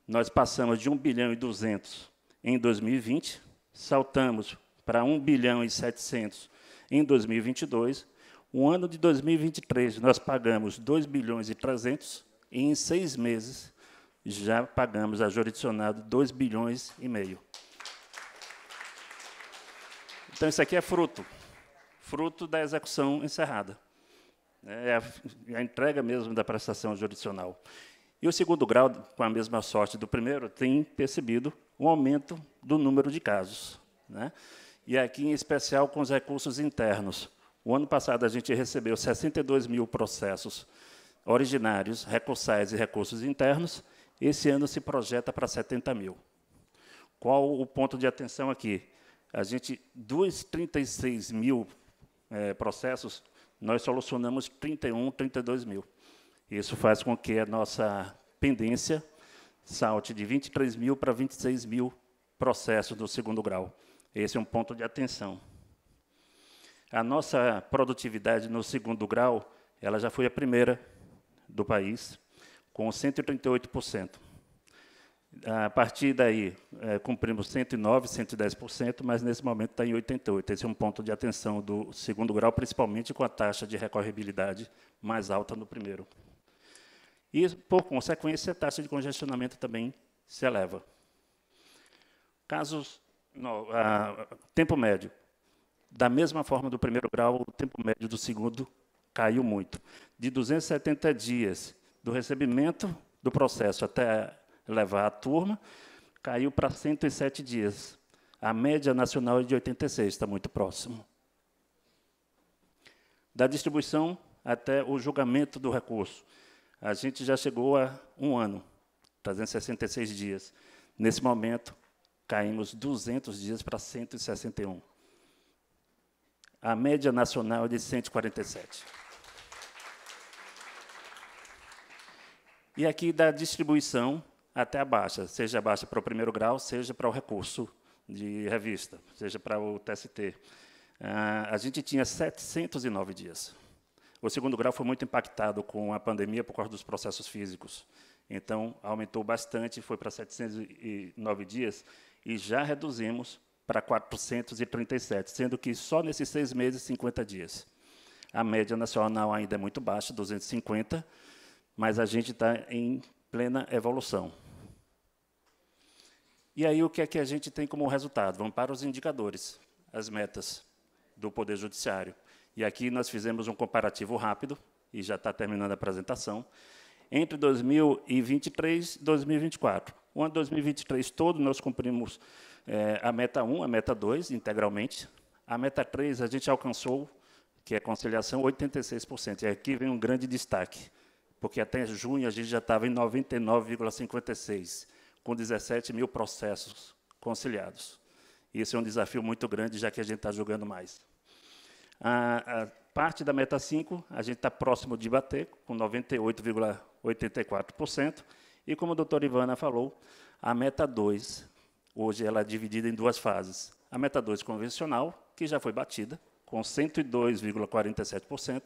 Nós passamos de 1 bilhão e 200 em 2020, saltamos para 1 bilhão e 700 em 2022. O ano de 2023, nós pagamos 2 bilhões e 300, e em 6 meses já pagamos a jurisdicionado 2 bilhões e meio. Então, isso aqui é fruto da execução encerrada. É a entrega mesmo da prestação jurisdicional. E o segundo grau, com a mesma sorte do primeiro, tem percebido um aumento do número de casos, né? E aqui, em especial, com os recursos internos. O ano passado, a gente recebeu 62 mil processos originários, recursais e recursos internos. Esse ano se projeta para 70 mil. Qual o ponto de atenção aqui? A gente, dos 36 mil processos, nós solucionamos 31, 32 mil. Isso faz com que a nossa pendência salte de 23 mil para 26 mil processos do segundo grau. Esse é um ponto de atenção. A nossa produtividade no segundo grau, ela já foi a primeira do país, com 138%. A partir daí, cumprimos 109%, 110%, mas, nesse momento, está em 88%. Esse é um ponto de atenção do segundo grau, principalmente com a taxa de recorribilidade mais alta no primeiro. E, por consequência, a taxa de congestionamento também se eleva. Tempo médio. Da mesma forma do primeiro grau, o tempo médio do segundo caiu muito. De 270 dias do recebimento do processo até levar a turma, caiu para 107 dias. A média nacional é de 86, está muito próximo. Da distribuição até o julgamento do recurso, a gente já chegou a 1 ano, 366 dias. Nesse momento, caímos 200 dias para 161. A média nacional é de 147. E aqui da distribuição até a baixa, seja a baixa para o primeiro grau, seja para o recurso de revista, seja para o TST. A gente tinha 709 dias. O segundo grau foi muito impactado com a pandemia por causa dos processos físicos. Então, aumentou bastante, foi para 709 dias, e já reduzimos para 437, sendo que só nesses 6 meses, 50 dias. A média nacional ainda é muito baixa, 250, mas a gente está em plena evolução. E aí, o que é que a gente tem como resultado? Vamos para os indicadores, as metas do Poder Judiciário. E aqui nós fizemos um comparativo rápido, e já está terminando a apresentação, entre 2023 e 2024. O ano 2023 todo nós cumprimos a meta 1, a meta 2, integralmente. A meta 3 a gente alcançou, que é a conciliação, 86%. E aqui vem um grande destaque, porque até junho a gente já estava em 99,56%, com 17 mil processos conciliados. Isso é um desafio muito grande, já que a gente está jogando mais. A parte da meta 5, a gente está próximo de bater, com 98,84%. E, como a doutora Ivana falou, a meta 2, hoje ela é dividida em 2 fases. A meta 2 convencional, que já foi batida, com 102,47%,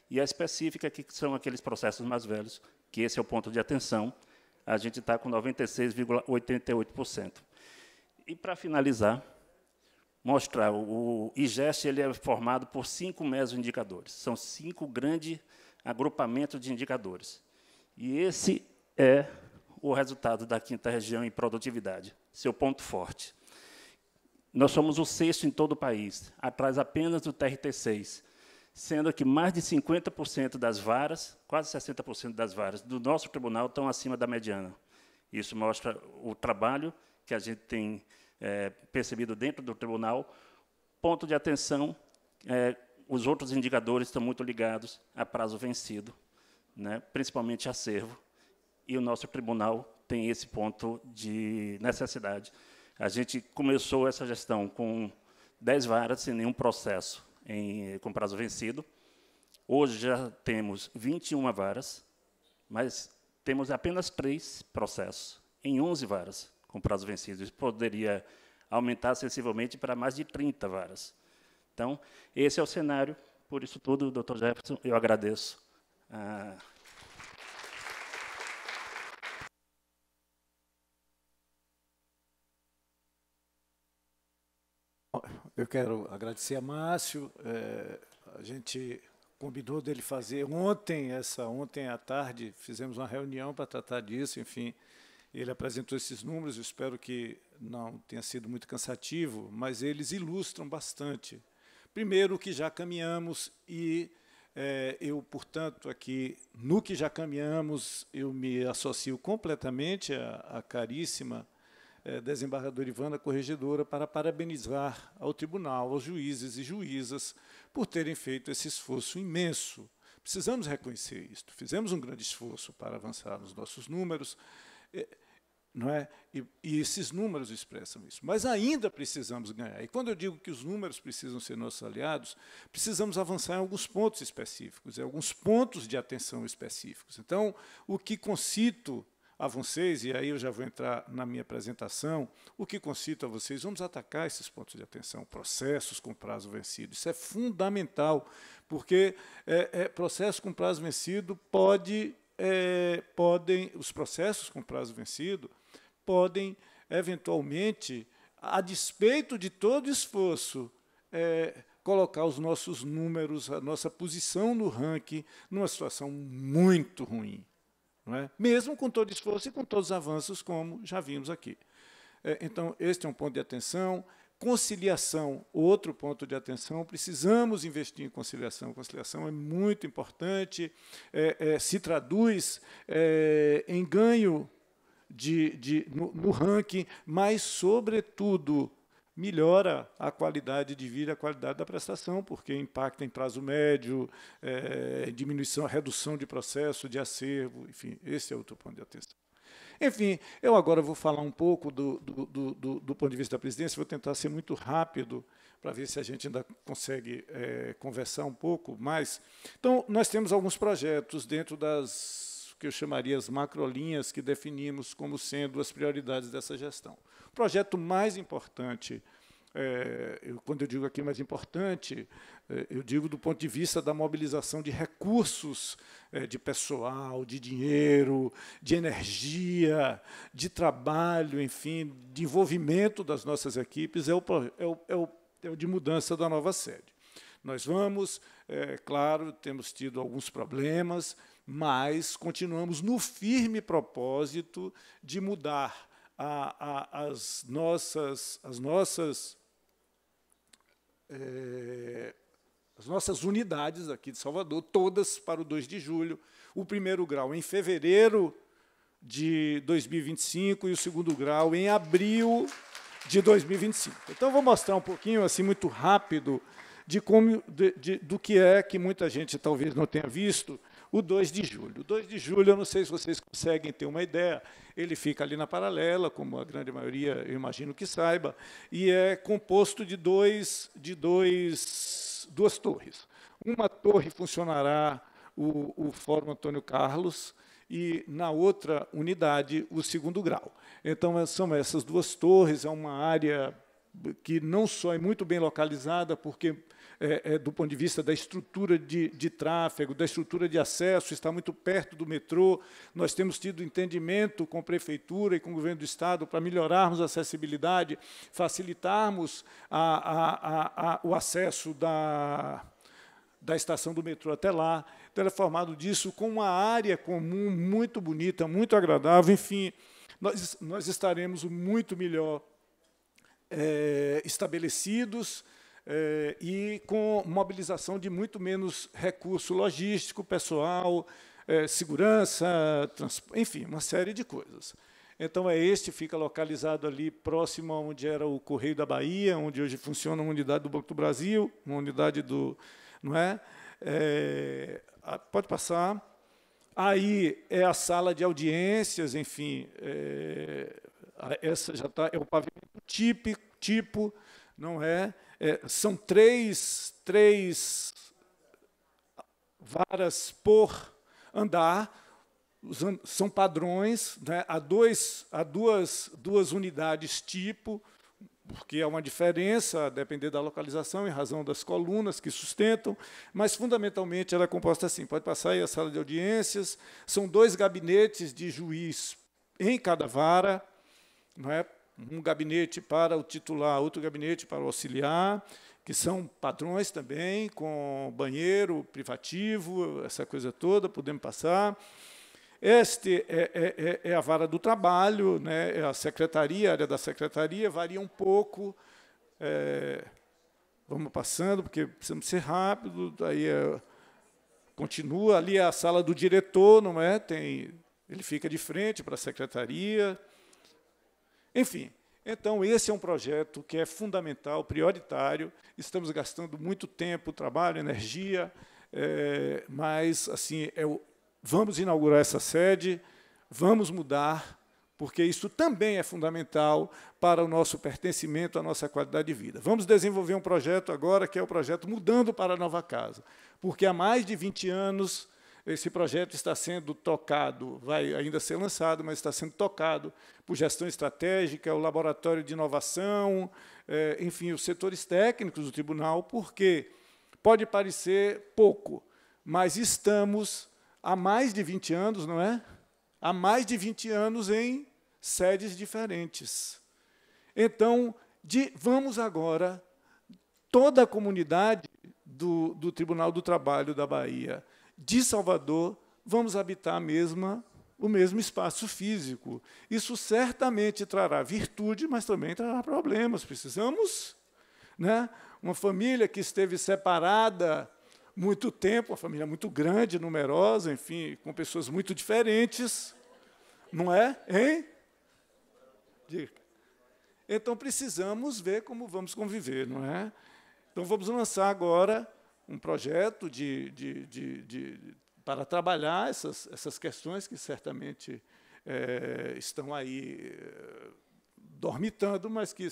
e a específica, que são aqueles processos mais velhos, que esse é o ponto de atenção, a gente está com 96,88%. E, para finalizar, mostrar. O IGEST ele é formado por 5 mesoindicadores. São 5 grandes agrupamentos de indicadores. E esse é o resultado da 5ª região em produtividade, seu ponto forte. Nós somos o 6º em todo o país, atrás apenas do TRT6, sendo que mais de 50% das varas, quase 60% das varas do nosso tribunal estão acima da mediana. Isso mostra o trabalho que a gente tem percebido dentro do tribunal. Ponto de atenção, os outros indicadores estão muito ligados a prazo vencido, né, principalmente acervo, e o nosso tribunal tem esse ponto de necessidade. A gente começou essa gestão com 10 varas, sem nenhum processo com prazo vencido. Hoje já temos 21 varas, mas temos apenas 3 processos em 11 varas com prazo vencido. Isso poderia aumentar sensivelmente para mais de 30 varas. Então, esse é o cenário. Por isso tudo, doutor Jefferson, eu agradeço. Eu quero agradecer a Márcio. A gente combinou dele fazer ontem à tarde, fizemos uma reunião para tratar disso, enfim, ele apresentou esses números, eu espero que não tenha sido muito cansativo, mas eles ilustram bastante. Primeiro, que já caminhamos e eu, portanto, aqui, no que já caminhamos, eu me associo completamente à caríssima desembargadora Ivana, corregedora, para parabenizar ao tribunal, aos juízes e juízas, por terem feito esse esforço imenso. Precisamos reconhecer isto. Fizemos um grande esforço para avançar nos nossos números, não é? E esses números expressam isso. Mas ainda precisamos ganhar. E quando eu digo que os números precisam ser nossos aliados, precisamos avançar em alguns pontos específicos, em alguns pontos de atenção específicos. Então, o que concito a vocês, e aí eu já vou entrar na minha apresentação, o que concito a vocês, vamos atacar esses pontos de atenção, processos com prazo vencido. Isso é fundamental, porque processos com prazo vencido os processos com prazo vencido podem, eventualmente, a despeito de todo esforço, colocar os nossos números, a nossa posição no ranking, numa situação muito ruim. Não é? Mesmo com todo esforço e com todos os avanços, como já vimos aqui. Então, este é um ponto de atenção. Conciliação, outro ponto de atenção. Precisamos investir em conciliação. Conciliação é muito importante, se traduz em ganho no ranking, mas, sobretudo, melhora a qualidade de vida, a qualidade da prestação, porque impacta em prazo médio, diminuição, redução de processo, de acervo, enfim, esse é outro ponto de atenção. Enfim, eu agora vou falar um pouco do ponto de vista da presidência, vou tentar ser muito rápido, para ver se a gente ainda consegue conversar um pouco mais. Então, nós temos alguns projetos dentro das que eu chamaria as macrolinhas que definimos como sendo as prioridades dessa gestão. O projeto mais importante, quando eu digo aqui mais importante, eu digo do ponto de vista da mobilização de recursos, de pessoal, de dinheiro, de energia, de trabalho, enfim, de envolvimento das nossas equipes, é o de mudança da nova sede. Nós vamos, claro, temos tido alguns problemas, mas continuamos no firme propósito de mudar as nossas unidades aqui de Salvador, todas para o 2 de julho, o primeiro grau em fevereiro de 2025 e o segundo grau em abril de 2025. Então, vou mostrar um pouquinho, assim, muito rápido, do que é que muita gente talvez não tenha visto, o 2 de julho. O 2 de julho, eu não sei se vocês conseguem ter uma ideia, ele fica ali na Paralela, como a grande maioria, eu imagino que saiba, e é composto de duas torres. Uma torre funcionará o Fórum Antônio Carlos, e, na outra unidade, o segundo grau. Então, são essas duas torres, é uma área que não só é muito bem localizada, porque do ponto de vista da estrutura de tráfego, da estrutura de acesso, está muito perto do metrô. Nós temos tido entendimento com a Prefeitura e com o Governo do Estado para melhorarmos a acessibilidade, facilitarmos o acesso da estação do metrô até lá. Então, é formado disso com uma área comum muito bonita, muito agradável. Enfim, nós estaremos muito melhor estabelecidos e com mobilização de muito menos recurso logístico, pessoal, segurança, enfim, uma série de coisas. Então, fica localizado ali próximo a onde era o Correio da Bahia, onde hoje funciona uma unidade do Banco do Brasil, uma unidade do... Não é? Pode passar. Aí é a sala de audiências, enfim, essa já está, é o pavimento tipo, não é? São três varas por andar, são padrões, né? Há duas unidades tipo, porque há uma diferença, a depender da localização, em razão das colunas que sustentam, mas, fundamentalmente, ela é composta assim. Pode passar aí a sala de audiências, são 2 gabinetes de juiz em cada vara, não é? Um gabinete para o titular, outro gabinete para o auxiliar, que são padrões também, com banheiro privativo, essa coisa toda, podemos passar. Este é a vara do trabalho, né? É a secretaria, a área da secretaria, varia um pouco. Vamos passando, porque precisamos ser rápido. Daí continua, ali é a sala do diretor, não é? Ele fica de frente para a secretaria. Enfim, então, esse é um projeto que é fundamental, prioritário. Estamos gastando muito tempo, trabalho, energia, mas assim, vamos inaugurar essa sede, vamos mudar, porque isso também é fundamental para o nosso pertencimento, a nossa qualidade de vida. Vamos desenvolver um projeto agora, que é o projeto Mudando para a Nova Casa, porque há mais de 20 anos esse projeto está sendo tocado, vai ainda ser lançado, mas está sendo tocado por gestão estratégica, o laboratório de inovação, enfim, os setores técnicos do tribunal, porque pode parecer pouco, mas estamos há mais de 20 anos, não é? Há mais de 20 anos em sedes diferentes. Então, vamos agora, toda a comunidade do Tribunal do Trabalho da Bahia, de Salvador, vamos habitar o mesmo espaço físico. Isso certamente trará virtude, mas também trará problemas. Precisamos, né? Uma família que esteve separada muito tempo, uma família muito grande, numerosa, enfim, com pessoas muito diferentes, não é? Hein? Diga. Então, precisamos ver como vamos conviver, não é? Então, vamos lançar agora um projeto para trabalhar essas questões que certamente estão aí dormitando, mas que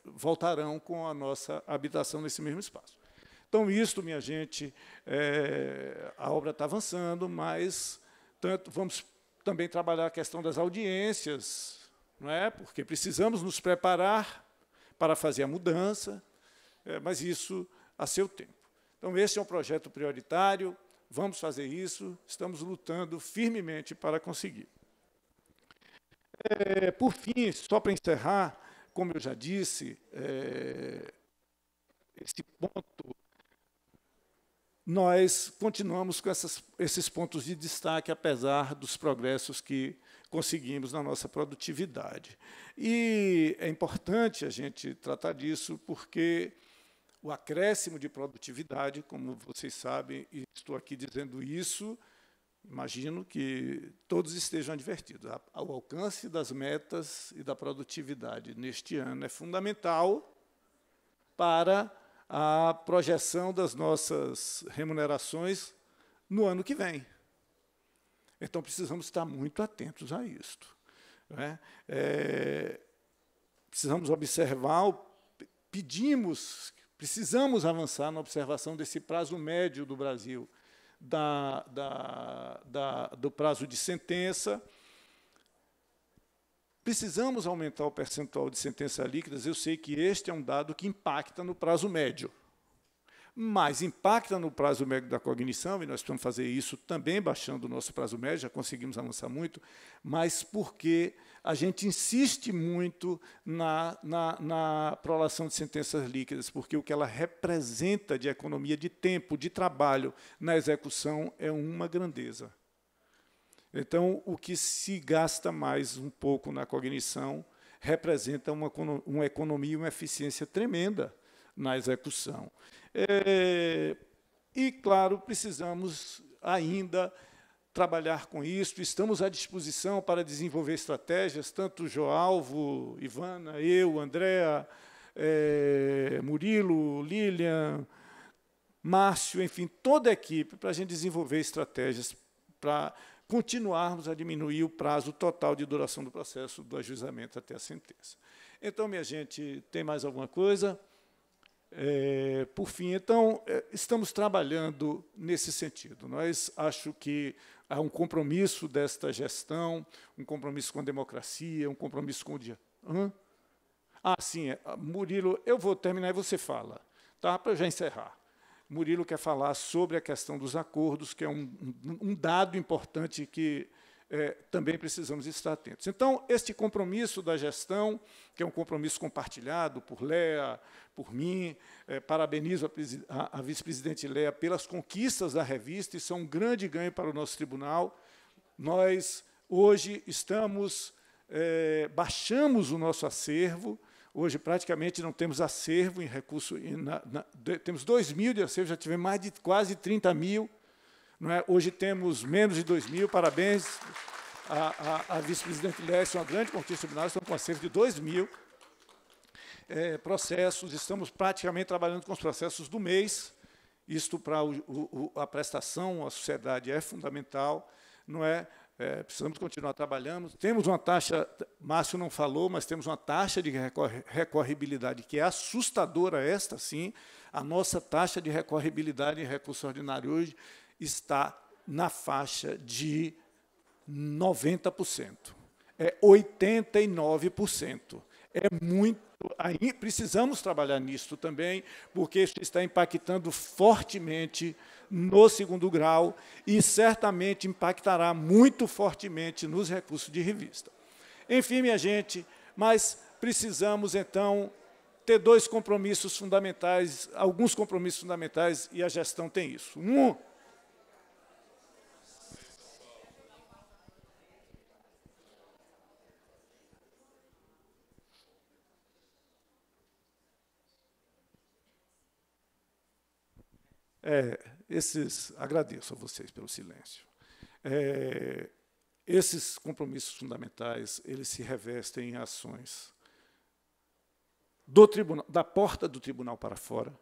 voltarão com a nossa habitação nesse mesmo espaço. Então, isto, minha gente, a obra está avançando, mas vamos também trabalhar a questão das audiências, não é? Porque precisamos nos preparar para fazer a mudança, mas isso a seu tempo. Então, esse é um projeto prioritário, vamos fazer isso, estamos lutando firmemente para conseguir. Por fim, só para encerrar, como eu já disse, esse ponto, nós continuamos com esses pontos de destaque, apesar dos progressos que conseguimos na nossa produtividade. E é importante a gente tratar disso, porque o acréscimo de produtividade, como vocês sabem, e estou aqui dizendo isso, imagino que todos estejam advertidos. O alcance das metas e da produtividade neste ano é fundamental para a projeção das nossas remunerações no ano que vem. Então, precisamos estar muito atentos a isto, não é? Precisamos observar, precisamos avançar na observação desse prazo médio do Brasil, do prazo de sentença. Precisamos aumentar o percentual de sentenças líquidas. Eu sei que este é um dado que impacta no prazo médio, mas impacta no prazo médio da cognição, e nós precisamos fazer isso também baixando o nosso prazo médio, já conseguimos avançar muito, mas porque a gente insiste muito na prolação de sentenças líquidas, porque o que ela representa de economia de tempo, de trabalho na execução é uma grandeza. Então, o que se gasta mais um pouco na cognição representa uma economia e uma eficiência tremenda na execução. E, claro, precisamos ainda trabalhar com isso. Estamos à disposição para desenvolver estratégias, tanto Joalvo, Ivana, eu, Andréa, Murilo, Lilian, Márcio, enfim, toda a equipe, para a gente desenvolver estratégias para continuarmos a diminuir o prazo total de duração do processo do ajuizamento até a sentença. Então, minha gente, tem mais alguma coisa? Por fim, então, estamos trabalhando nesse sentido. Nós acho que há um compromisso desta gestão, um compromisso com a democracia, um compromisso com o dia. Sim, Murilo, eu vou terminar e você fala, tá? Para eu já encerrar. Murilo quer falar sobre a questão dos acordos, que é um dado importante que também precisamos estar atentos. Então, este compromisso da gestão, que é um compromisso compartilhado por Léa, por mim, parabenizo a vice-presidente Léa pelas conquistas da revista, isso é um grande ganho para o nosso tribunal. Nós, hoje, baixamos o nosso acervo. Hoje, praticamente, não temos acervo em recurso. Temos 2.000 de acervo, já tivemos mais de quase 30.000. Não é? Hoje temos menos de 2.000. Parabéns à vice-presidente Léa, isso é uma grande conquista do tribunal. Estamos com acervo de 2.000 processos. Estamos praticamente trabalhando com os processos do mês. Isto para a prestação à sociedade é fundamental. Não é? Precisamos continuar trabalhando. Temos uma taxa, Márcio não falou, mas temos uma taxa de recorribilidade que é assustadora, esta sim. A nossa taxa de recorribilidade em recurso ordinário hoje está na faixa de 90%. 89%. É muito. Aí precisamos trabalhar nisso também, porque isso está impactando fortemente no segundo grau e certamente impactará muito fortemente nos recursos de revista. Enfim, minha gente, mas precisamos, então, ter dois compromissos fundamentais, alguns compromissos fundamentais, e a gestão tem isso. Agradeço a vocês pelo silêncio. Esses compromissos fundamentais, eles se revestem em ações do tribunal, da porta do tribunal para fora,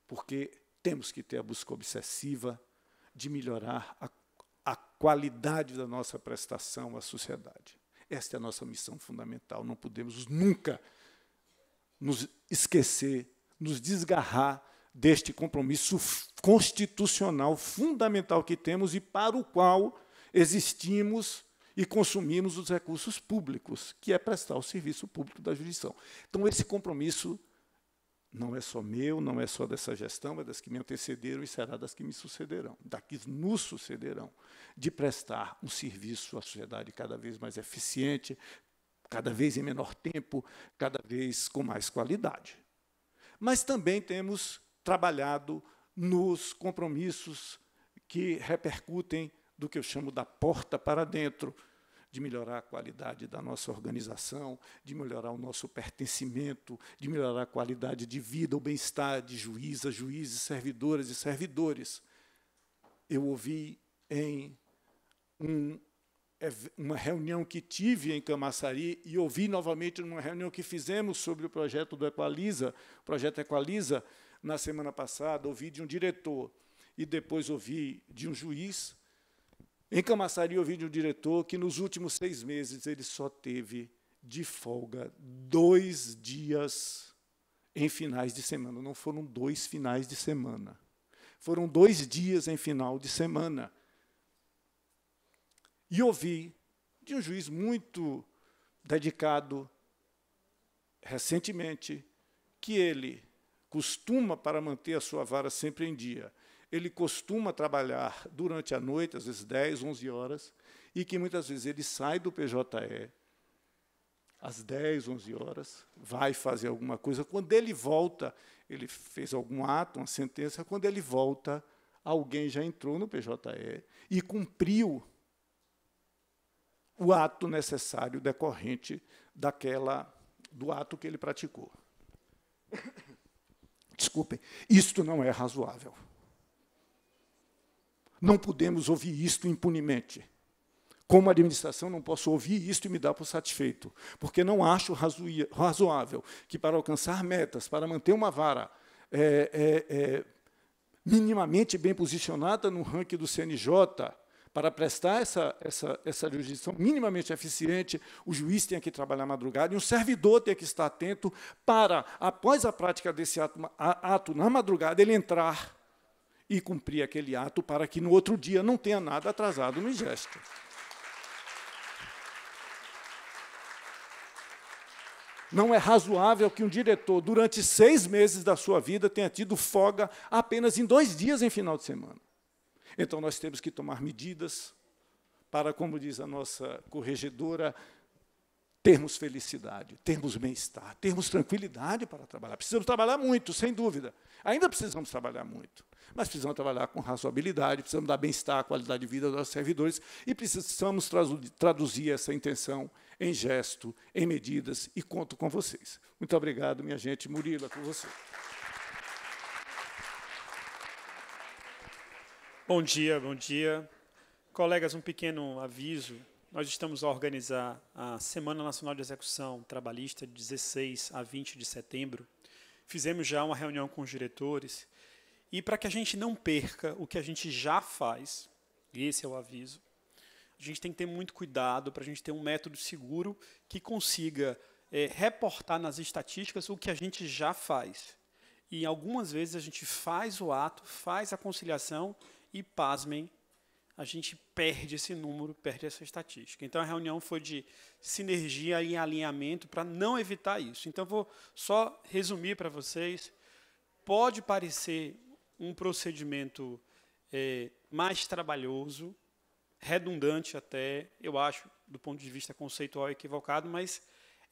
porque temos que ter a busca obsessiva de melhorar a qualidade da nossa prestação à sociedade. Esta é a nossa missão fundamental. Não podemos nunca nos esquecer, nos desgarrar deste compromisso constitucional fundamental que temos e para o qual existimos e consumimos os recursos públicos, que é prestar o serviço público da jurisdição. Então, esse compromisso não é só meu, não é só dessa gestão, é das que me antecederam e será das que me sucederão, das que nos sucederão, de prestar um serviço à sociedade cada vez mais eficiente, cada vez em menor tempo, cada vez com mais qualidade. Mas também temos trabalhado nos compromissos que repercutem do que eu chamo da porta para dentro, de melhorar a qualidade da nossa organização, de melhorar o nosso pertencimento, de melhorar a qualidade de vida, o bem-estar de juízas, juízes, servidoras e servidores. Eu ouvi em uma reunião que tive em Camaçari e ouvi novamente numa reunião que fizemos sobre o projeto do Equaliza, o projeto Equaliza, na semana passada, ouvi de um diretor e depois ouvi de um juiz. Em Camaçari, ouvi de um diretor que, nos últimos 6 meses, ele só teve de folga 2 dias em finais de semana. Não foram 2 finais de semana. Foram 2 dias em final de semana. E ouvi de um juiz muito dedicado, recentemente, que ele, costuma, para manter a sua vara sempre em dia, ele costuma trabalhar durante a noite, às vezes 10, 11 horas, e que muitas vezes ele sai do PJE às 10, 11 horas, vai fazer alguma coisa. Quando ele volta, ele fez algum ato, uma sentença, quando ele volta, alguém já entrou no PJE e cumpriu o ato necessário decorrente do ato que ele praticou. Desculpem, isto não é razoável. Não podemos ouvir isto impunemente. Como administração, não posso ouvir isto e me dar por satisfeito, porque não acho razoável que, para alcançar metas, para manter uma vara minimamente bem posicionada no ranking do CNJ, para prestar essa jurisdição minimamente eficiente, o juiz tem que trabalhar madrugada e um servidor tem que estar atento para, após a prática desse ato na madrugada, ele entrar e cumprir aquele ato para que, no outro dia, não tenha nada atrasado no IGEST. Não é razoável que um diretor, durante 6 meses da sua vida, tenha tido folga apenas em 2 dias em final de semana. Então, nós temos que tomar medidas para, como diz a nossa corregedora, termos felicidade, termos bem-estar, termos tranquilidade para trabalhar. Precisamos trabalhar muito, sem dúvida. Ainda precisamos trabalhar muito, mas precisamos trabalhar com razoabilidade, precisamos dar bem-estar, qualidade de vida dos nossos servidores e precisamos traduzir essa intenção em gesto, em medidas, e conto com vocês. Muito obrigado, minha gente. Murilo, é com você. Bom dia, bom dia. Colegas, um pequeno aviso. Nós estamos a organizar a Semana Nacional de Execução Trabalhista de 16 a 20 de setembro. Fizemos já uma reunião com os diretores. E para que a gente não perca o que a gente já faz, esse é o aviso, a gente tem que ter muito cuidado para a gente ter um método seguro que consiga reportar nas estatísticas o que a gente já faz. E algumas vezes a gente faz o ato, faz a conciliação e, pasmem, a gente perde esse número, perde essa estatística. Então, a reunião foi de sinergia e alinhamento para não evitar isso. Então, vou só resumir para vocês. Pode parecer um procedimento mais trabalhoso, redundante até, eu acho, do ponto de vista conceitual equivocado, mas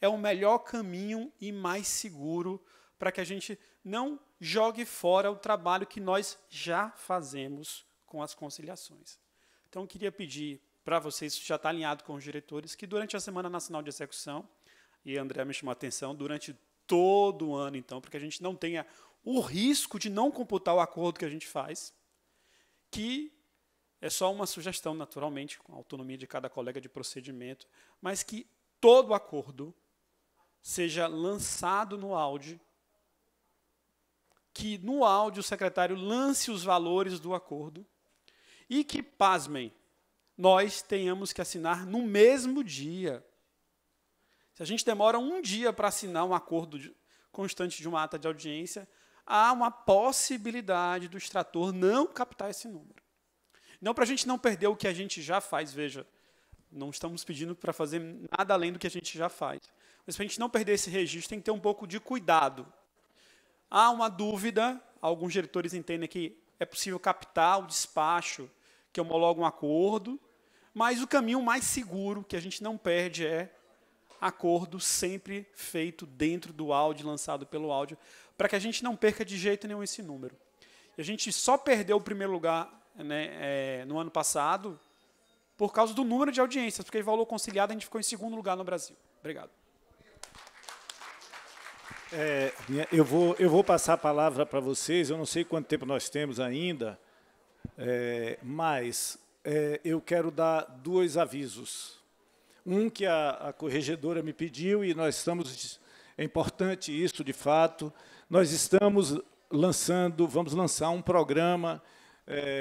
é o melhor caminho e mais seguro para que a gente não jogue fora o trabalho que nós já fazemos com as conciliações. Então, eu queria pedir para vocês, já está alinhado com os diretores, que durante a Semana Nacional de Execução, e a André me chamou a atenção, durante todo o ano, então, porque a gente não tenha o risco de não computar o acordo que a gente faz, que é só uma sugestão, naturalmente, com a autonomia de cada colega de procedimento, mas que todo acordo seja lançado no áudio, que no áudio o secretário lance os valores do acordo e que, pasmem, nós tenhamos que assinar no mesmo dia. Se a gente demora um dia para assinar um acordo constante de uma ata de audiência, há uma possibilidade do extrator não captar esse número. Não para a gente não perder o que a gente já faz, veja, não estamos pedindo para fazer nada além do que a gente já faz. Mas para a gente não perder esse registro, tem que ter um pouco de cuidado. Há uma dúvida, alguns diretores entendem que é possível captar o despacho que homologa um acordo, mas o caminho mais seguro, que a gente não perde, é acordo sempre feito dentro do áudio, lançado pelo áudio, para que a gente não perca de jeito nenhum esse número. E a gente só perdeu o primeiro lugar, né, no ano passado por causa do número de audiências, porque em valor conciliado a gente ficou em 2º lugar no Brasil. Obrigado. Eu vou passar a palavra para vocês, eu não sei quanto tempo nós temos ainda, mas eu quero dar 2 avisos. Um que a corregedora me pediu, e nós estamos, é importante isso de fato, nós estamos vamos lançar um programa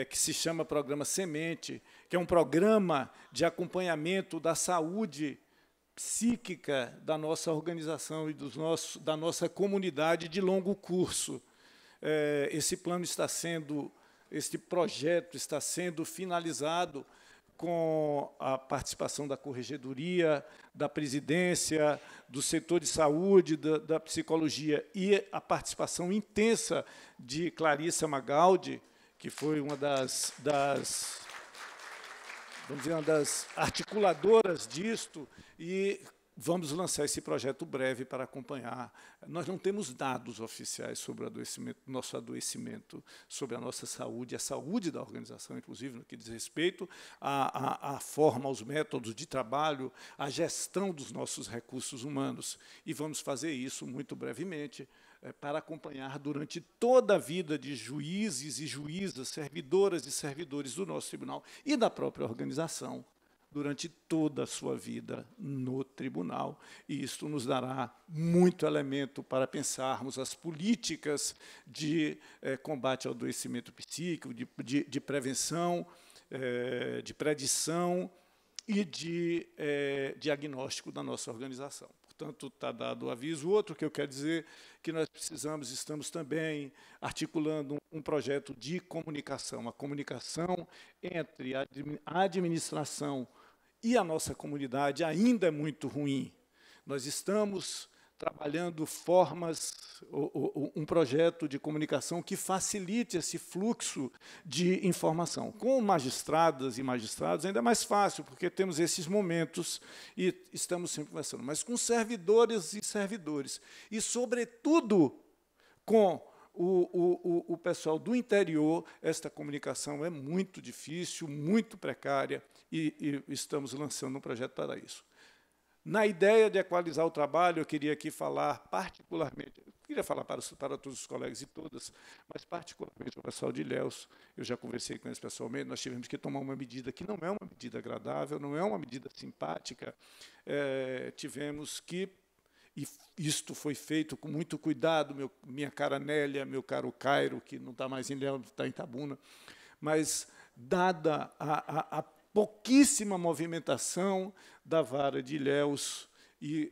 que se chama Programa Semente, que é um programa de acompanhamento da saúde psíquica da nossa organização e da nossa comunidade de longo curso. Esse projeto está sendo finalizado com a participação da Corregedoria, da Presidência, do setor de saúde, da psicologia, e a participação intensa de Clarissa Magaldi, que foi uma vamos dizer, uma das articuladoras disto, e vamos lançar esse projeto breve para acompanhar. Nós não temos dados oficiais sobre o nosso adoecimento, sobre a nossa saúde, a saúde da organização, inclusive, no que diz respeito à forma, aos métodos de trabalho, à gestão dos nossos recursos humanos. E vamos fazer isso muito brevemente, para acompanhar durante toda a vida de juízes e juízas, servidoras e servidores do nosso tribunal e da própria organização, durante toda a sua vida no tribunal. E isto nos dará muito elemento para pensarmos as políticas de combate ao adoecimento psíquico, de prevenção, de predição e de diagnóstico da nossa organização. Portanto, está dado o aviso. O outro que eu quero dizer que nós estamos também articulando um projeto de comunicação. A comunicação entre a administração e a nossa comunidade ainda é muito ruim. Nós estamos trabalhando um projeto de comunicação que facilite esse fluxo de informação. Com magistradas e magistrados ainda é mais fácil, porque temos esses momentos e estamos sempre conversando. Mas com servidores e servidores, e, sobretudo, com o pessoal do interior, esta comunicação é muito difícil, muito precária, e estamos lançando um projeto para isso. Na ideia de equalizar o trabalho, eu queria aqui falar particularmente, queria falar para todos os colegas e todas, mas particularmente o pessoal de Ilhéus. Eu já conversei com eles pessoalmente, nós tivemos que tomar uma medida que não é uma medida agradável, não é uma medida simpática, tivemos que, e isto foi feito com muito cuidado, minha cara Nélia, meu caro Cairo, que não está mais em Ilhéus, está em Itabuna, mas, dada a pouquíssima movimentação da vara de Ilhéus, e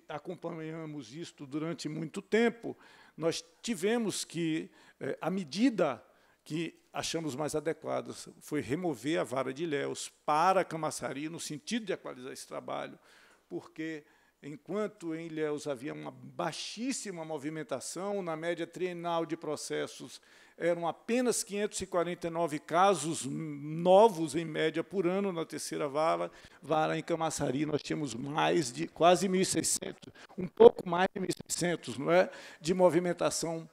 acompanhamos isto durante muito tempo, nós tivemos que, a medida que achamos mais adequada foi remover a vara de Ilhéus para Camaçari, no sentido de equalizar esse trabalho, porque, enquanto em Ilhéus havia uma baixíssima movimentação, na média trienal de processos eram apenas 549 casos novos, em média, por ano, na terceira vara. Em Camaçari nós tínhamos mais de quase 1.600, um pouco mais de 1.600, não é, de movimentação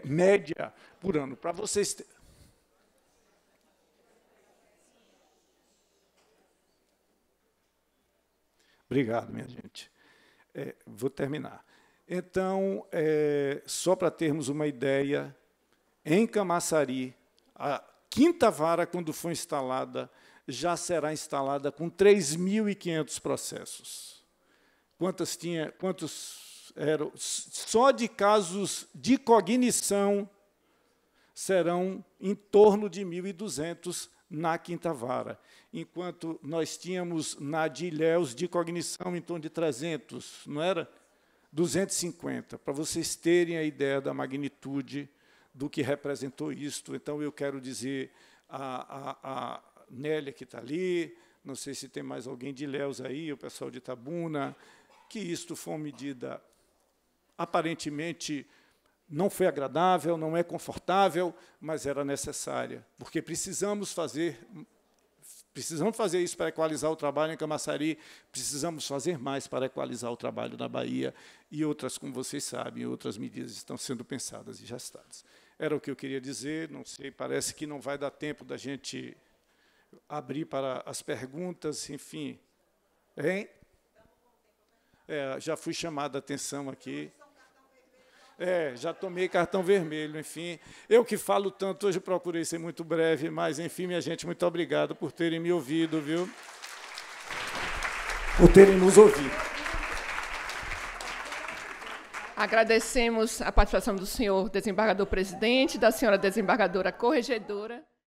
média por ano. Para vocês terem... Obrigado, minha gente. Vou terminar. Então, só para termos uma ideia, em Camaçari, a quinta vara, quando for instalada, já será instalada com 3.500 processos. Quantos eram? Só de casos de cognição serão em torno de 1.200 na quinta vara, enquanto nós tínhamos na de Ilhéus de cognição em torno de 300, não era? 250, para vocês terem a ideia da magnitude do que representou isto. Então, eu quero dizer a Nélia, que está ali, não sei se tem mais alguém de Ilhéus aí, o pessoal de Itabuna, que isto foi uma medida, aparentemente, não foi agradável, não é confortável, mas era necessária, porque precisamos fazer isso para equalizar o trabalho em Camaçari, precisamos fazer mais para equalizar o trabalho na Bahia, e outras, como vocês sabem, outras medidas estão sendo pensadas e gestadas. Era o que eu queria dizer, não sei, parece que não vai dar tempo da gente abrir para as perguntas, enfim. Hein? Já fui chamado a atenção aqui. Já tomei cartão vermelho, enfim. Eu que falo tanto, hoje procurei ser muito breve, mas, enfim, minha gente, muito obrigado por terem me ouvido, viu? Por terem nos ouvido. Agradecemos a participação do senhor desembargador presidente, da senhora desembargadora corregedora.